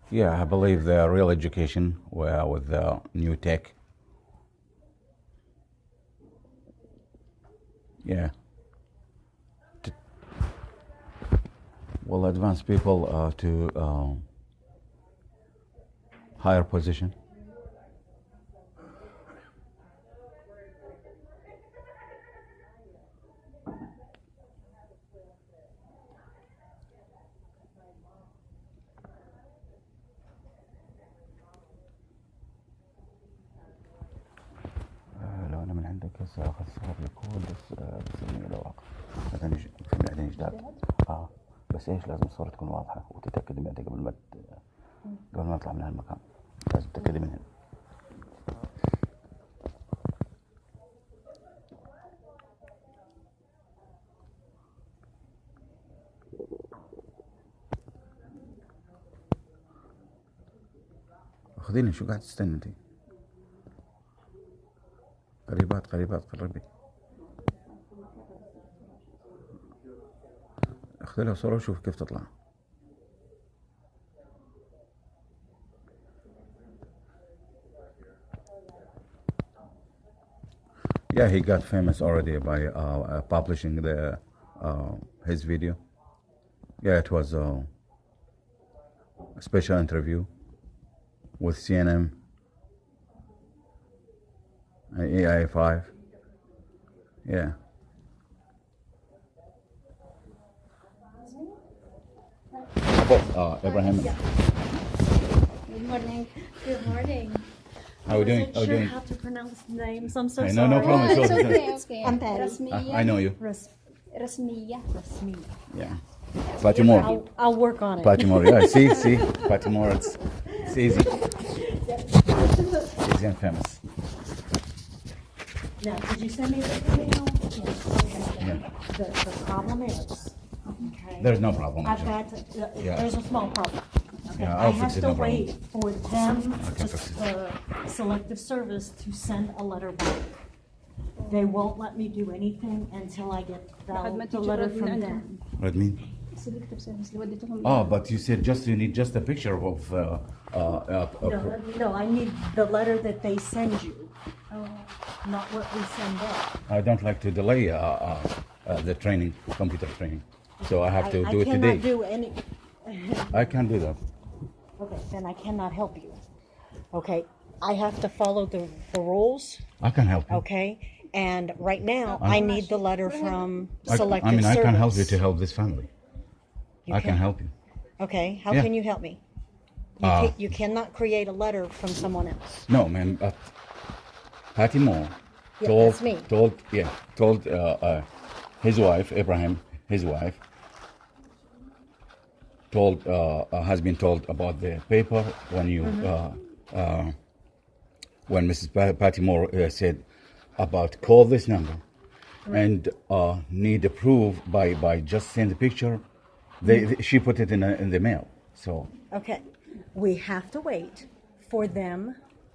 Yeah, I believe the real education with the new tech. Yeah. Will advance people to higher position. لو أنا من عندك هسه أخذ صور الكود بسميه الواقع بعدين جداد بس إيش لازم الصورة تكون واضحة وتتأكد منها قبل ما تطلع من هالمكان لازم تتأكدي منها. خذيني شو قاعد تستنى انتي؟ قريبات قربي. اخذ لها صورة وشوف كيف تطلع. Yeah, he got famous already by publishing his video. Yeah, it was a special interview with CNN and AI5. Yeah. Ibrahim. Good morning. Good morning. How are we doing? I wasn't sure how to pronounce names. I'm so sorry. No problem. It's okay. I'm Patty. I know you. Rasmiya. Yeah. Fatimore. I'll work on it. Fatimore. Yeah. See. Fatimore. It's easy. Easy and famous. Now, did you send me the email? Yes. Okay. Yeah. The problem is, okay. There's no problem. I've got. There's a small problem. Okay. Yeah, I have to wait for them, the selective service, to send a letter back. They won't let me do anything until I get the letter from them. What do you mean? selective service اللي وديتهم but you said you need just a picture of No, I need the letter that they send you, not what we send them. I don't like to delay the training, computer training, so I have to do it today. I cannot do any. I can't do that. Okay, then I cannot help you. Okay, I have to follow the rules. I can help you. Okay, and right now I need the letter from Selective I mean, Service. I can help you to help this family. I can help you. Okay, how Yeah. can you help me? You cannot create a letter from someone else. No, man. Patty Moore Yeah, told that's me. told his wife, Ibrahim, his wife, has been told about the paper when you when Mrs. Patty Moore said about call this number and need a proof by just send a picture. She put it in the mail. So Okay, we have to wait for them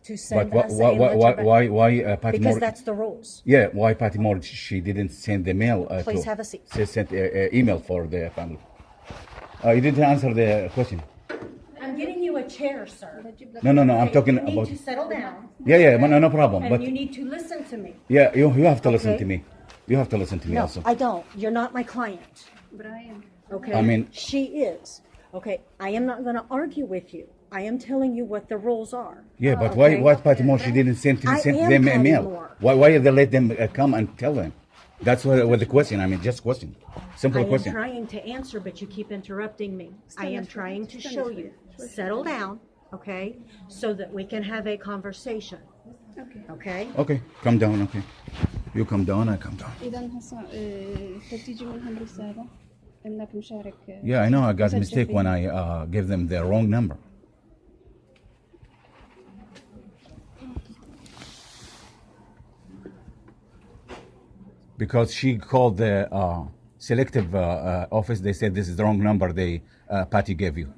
to send but us a letter why Patty because Moore? that's the rules. Yeah, why Patty Moore? She didn't send the mail. Please have a seat. She sent an email for the family. You didn't answer the question. I'm getting you a chair, sir. No. I'm talking You need about. to settle down. Yeah, no problem. And But you need to listen to me. yeah, you have to listen Okay. to me. You have to listen to me No, also. I don't. You're not my client. Ibrahim. Okay. I mean- she is. Okay. I am not going to argue with you. I am telling you what the rules are. Yeah, but Okay. why Patty Moore? She didn't send I am them a Patty mail. Moore. Why they let them come and tell them? That's what the question. I mean, just question. Simple I am question. trying to answer, but you keep interrupting me. I am trying to show you. Settle down, okay, so that we can have a conversation. Okay. Okay, come down. Okay, you come down. I come down. إذا هسه تجي منهم رسالة إنك مشارك. Yeah, I know. I got مسجل mistake فيه. when I gave them the wrong number. Because she called the selective office, they said this is the wrong number Patty gave you.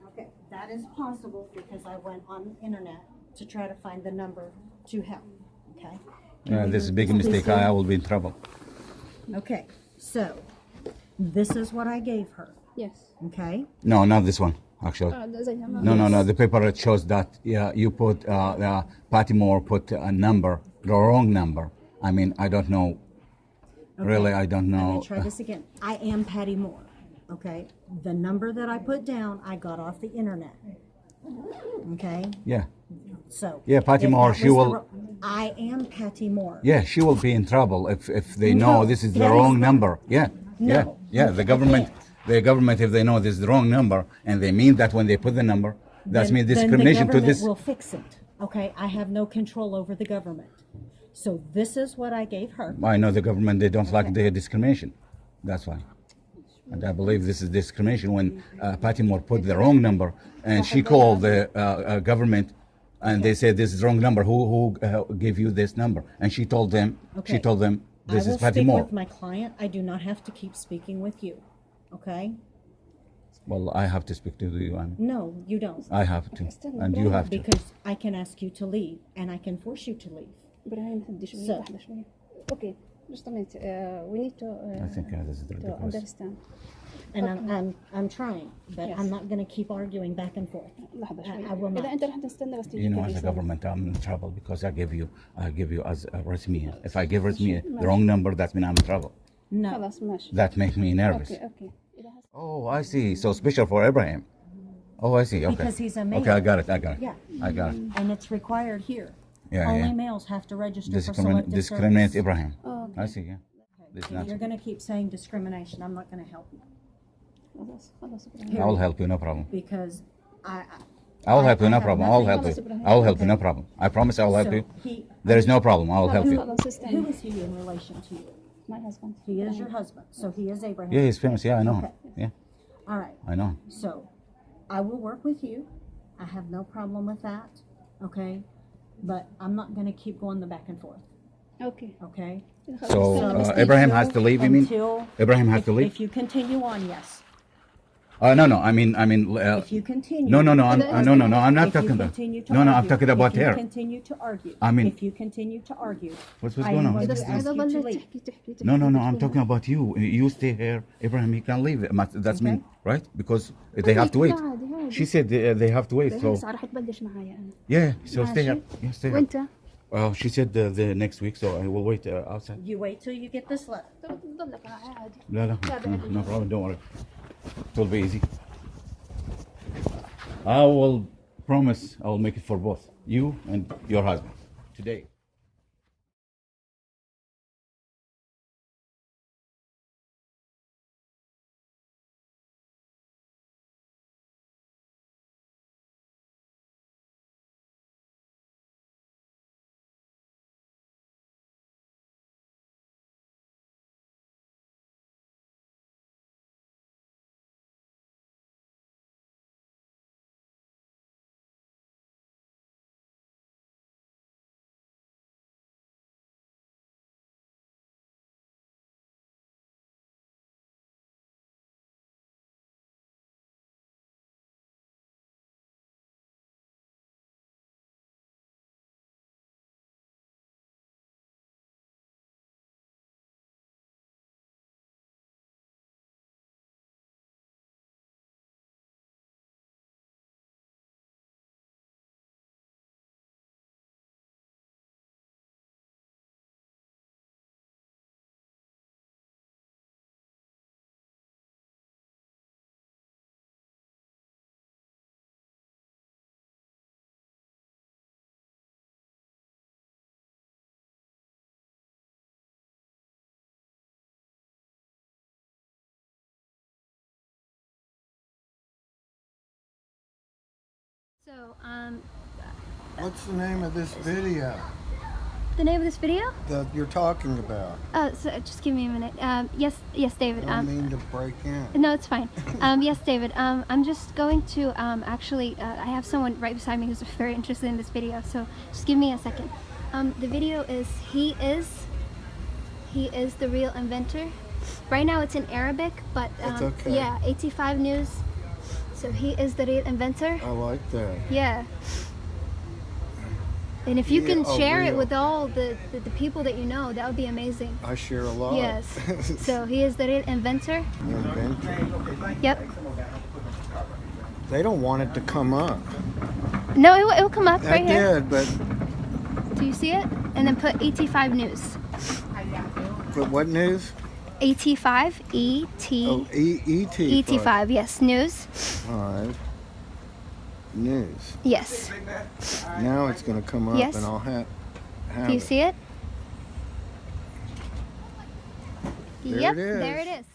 Okay, that is possible because I went on the internet to try to find the number to help. Okay. This is a big mistake. I will be in trouble. Okay, so this is what I gave her. Yes. Okay. No, not this one, actually. No. The paper it shows that you put Patty Moore put a number, the wrong number. I mean, I don't know. Okay. Really, I don't know. I'm gonna try this again. I am Patty Moore. Okay. The number that I put down, I got off the internet. Okay. Yeah. So. Yeah, Patty if Moore, that she was the will. I am Patty Moore. Yeah, she will be in trouble if they know No, this is the that wrong is not- number. Yeah. No. Yeah. The government, if they know this is the wrong number, and they mean that when they put the number, that's mean discrimination then to the this. government will fix it. Okay. I have no control over the government. So this is what I gave her. I know the government, they don't like the discrimination. That's why. And I believe this is discrimination when Patty Moore put the wrong number and she called the government and they said this is the wrong number. Who gave you this number? And she told them, Okay. this I is will Patty speak Moore. with my client. I do not have to keep speaking with you. Okay? Well, I have to speak to you. No, you don't. I have to. And you have to. Because I can ask you to leave and I can force you to leave. إبراهيم هدي شوية So- واحدة شوية. Okay, just a minute. We need to. I think this is to ridiculous. understand. And I'm trying, but Yes. I'm not going to keep arguing back and forth. لحظة شوية. I will not. إذا أنت رح تستنى بس You تيجي know, as a الرسالة. government, I'm in trouble because I give you as a Rasmiya. If I give Rasmiya the wrong number, that means I'm in trouble. No. خلاص ماشي. That makes me nervous. Okay. Oh, I see. So special for Ibrahim. Oh, I see. Okay. Because he's a male. Okay, I got it. Yeah. I got it. And it's required here. Yeah, Only yeah. males have to register for selective Discriminate service. Ibrahim. Oh, okay. I see. Yeah. This is not. You're going to keep saying discrimination. I'm not going to help you. خلاص I will help you. No problem. Because I will help you. No have problem. I will help nothing- you. I will help you. No problem. I promise I will help So you. he- There is no problem. I will help you. Who is he in relation to you? My husband. He is your husband. So he is Abraham. Yeah, he's famous. Yeah, I know. Okay. Yeah, All right. I know. So I will work with you. I have no problem with that. Okay. But I'm not going to keep going the back and forth. Okay. Okay. So Ibrahim has to leave. You mean? Until- Ibrahim has to leave. If you continue on, yes. No. I mean. If you continue. No. I'm not talking about. No, I'm talking about her. If you continue to argue. I mean. If you continue to argue. What's going on? No. I'm talking about you. You stay here. Ibrahim, he can leave. That's mean, right? Because they have to wait. She said they have to wait. So. Yeah. So stay here. Yeah, stay here. Well, she said the next week, so I will wait outside. You wait till you get this letter. No problem. Don't worry. It will be easy. I will promise I will make it for both you and your husband today. So, What's the name of this video the name of this video? that you're talking about? So just give me a minute. Yes, David. I don't mean to break in. No, it's fine. Yes, David. I'm just going to actually. I have someone right beside me who's very interested in this video. So just give me a second. The video is he is the real inventor. Right now it's in Arabic, but That's okay. yeah, 85 News. So he is the real inventor. I like that. Yeah. And if you Yeah, can share it real. with all the people that you know, that would be amazing. I share a lot. Yes. So he is the real inventor. Inventor. Yep. They don't want it to come up. No, it will come up I right here. did, but Do you see it? And then put 85 News. but what news? 85 E-T. Oh, E.T. 85, yes. News. 5 News. Yes. Now it's going to come up, Yes. and I'll have Do you it. see it? There Yep, it is. there it is.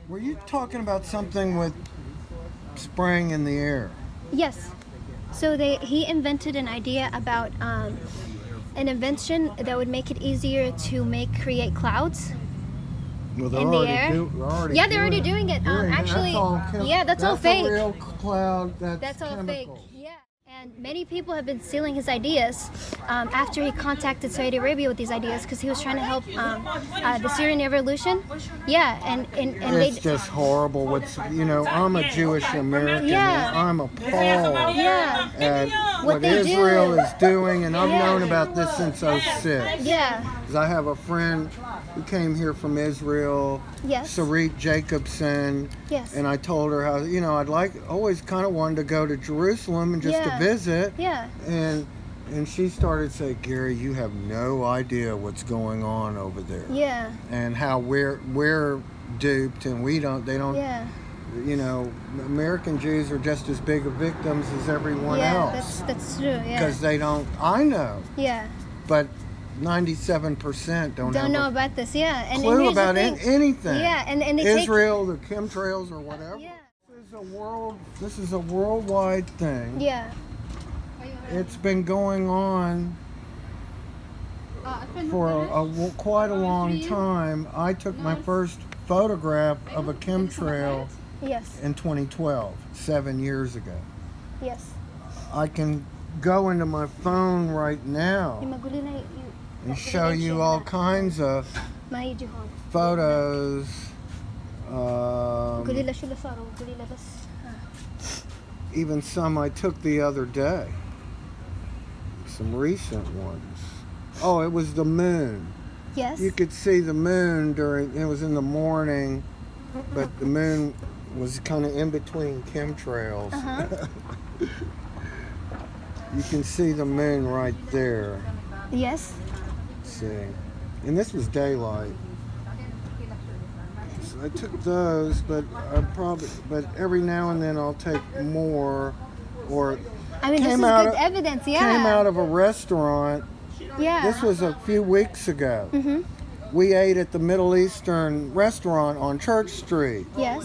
Were you talking about something with spraying in the air? Yes. So he invented an idea about an invention that would make it easier to create clouds Well, in the air. Yeah, they're already doing it. Actually, that's all fake. That's a real cloud. That's all chemical. fake. Yeah. And many people have been stealing his ideas after he contacted Saudi Arabia with these ideas because he was trying to help the Syrian revolution. Yeah, and It's just horrible. I'm a Jewish American, Yeah. and I'm appalled Yeah. at What what they do. Israel is doing, and I've Yeah. known about this since '06. Yeah. Because I have a friend who came here from Israel, Yes. Sarit Jacobson, Yes. and I told her how always kind of wanted to go to Jerusalem and just to Yeah. visit. Yeah. And she started saying, Gary, you have no idea what's going on over there. Yeah. And how we're duped, and they don't. Yeah. American Jews are just as big of victims as everyone Yeah, else. that's true. Yeah. Because they don't. I know, Yeah. but 97% don't have know a about this. Yeah. And clue here's the about thing. anything. Yeah, and they Israel, the chemtrails, or whatever. Yeah. This is a worldwide thing. Yeah. It's been going on for quite a long time. I took my first photograph of a chemtrail Yes. in 2012, 7 years ago. Yes. I can go into my phone right now and show you all kinds of photos قولي لنا شو اللي صار وقولي لنا بس. Even some I took the other day. Some recent ones. Oh, it was the moon. Yes. You could see the moon it was in the morning, but the moon was kind of in between chemtrails. You can see the moon right there. Yes. See. And this was daylight. So I took those, but every now and then I'll take more, or I mean, this is good evidence, yeah. Came out of a restaurant. Yeah. This was a few weeks ago. Mm-hmm. We ate at the Middle Eastern restaurant on Church Street. Yes.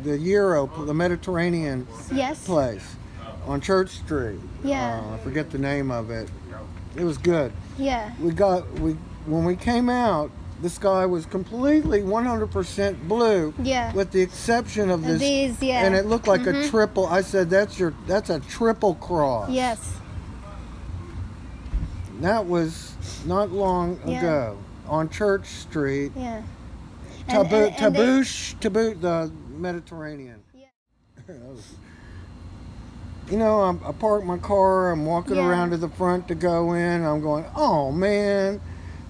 The Euro, the Mediterranean yes. place on Church Street. Yeah. I forget the name of it. It was good. Yeah. When we came out, the sky was completely 100% blue. Yeah. With the exception of this. These, yeah. And it looked like a triple. I said, that's a triple cross. Yes. That was not long ago on Church Street. Yeah. Taboot, the Mediterranean. Yeah. You know, I parked my car, I'm walking around to the front to go in, I'm going, oh man.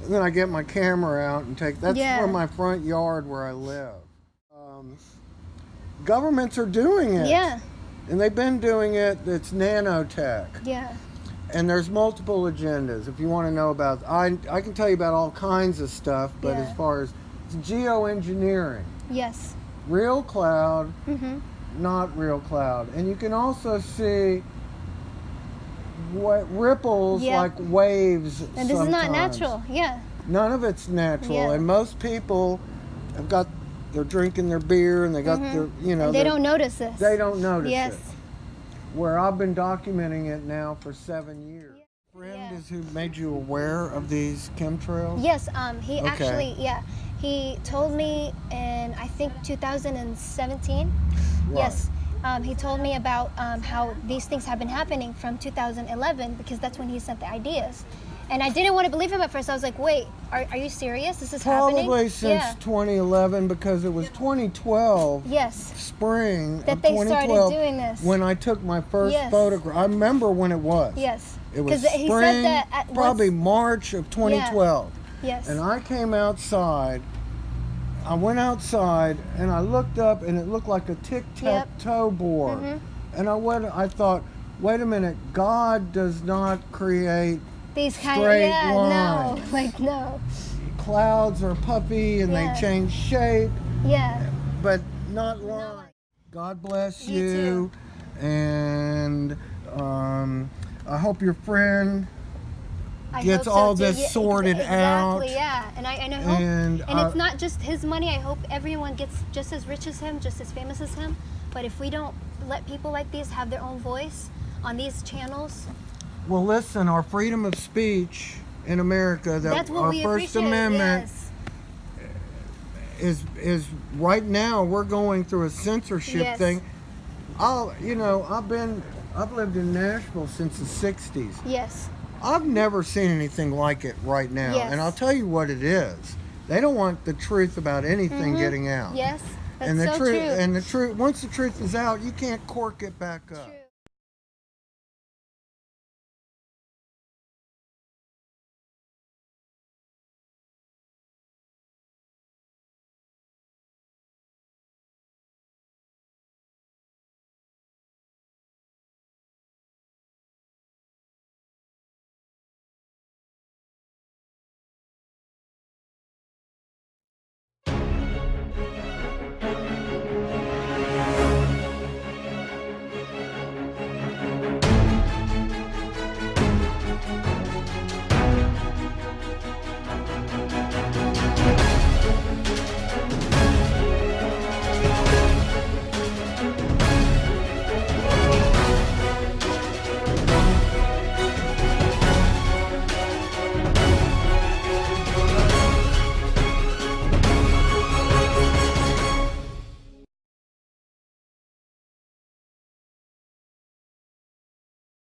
And then I get my camera out and that's where my front yard where I live. Governments are doing it. Yeah. And they've been doing it, it's nanotech. Yeah. And there's multiple agendas. If you want to know about, I can tell you about all kinds of stuff, but as far as geoengineering. Yes. Real cloud, not real cloud. And you can also see what ripples like waves. And this is not natural, None of it's natural, and most people have got, they're drinking their beer and they got their, you know. And they don't notice this. They don't notice it. Where I've been documenting it now for 7 years. Friend is who made you aware of these chemtrails? Yes, he actually, he told me in, I think, 2017. Right. Yes. He told me about how these things have been happening from 2011 because that's when he sent the ideas. And I didn't want to believe him at first. I was like, wait, are you serious? This is happening? Probably since 2011 because it was 2012. Yes. Spring that of they 2012 started doing this. When I took my first photograph. I remember when it was. Yes. It was spring, he said that probably March of 2012. Yes. And I came outside. I went outside and I looked up and it looked like a tic-tac-toe board. And I thought, wait a minute, God does not create these kind straight of, lines. No. Clouds are puffy and they change shape. Yeah. But not lines. God bless you. And I hope your friend gets all this sorted out. Exactly, yeah. And I hope, and it's not just his money. I hope everyone gets just as rich as him, just as famous as him. But if we don't let people like these have their own voice on these channels. Well, listen, our freedom of speech in America, that's what our we First Amendment is right now we're going through a censorship thing. I've lived in Nashville since the 60s. Yes. I've never seen anything like it right now. Yes. And I'll tell you what it is. They don't want the truth about anything getting out. Yes, that's and the so truth, true. And the truth, once the truth is out, you can't cork it back up. True.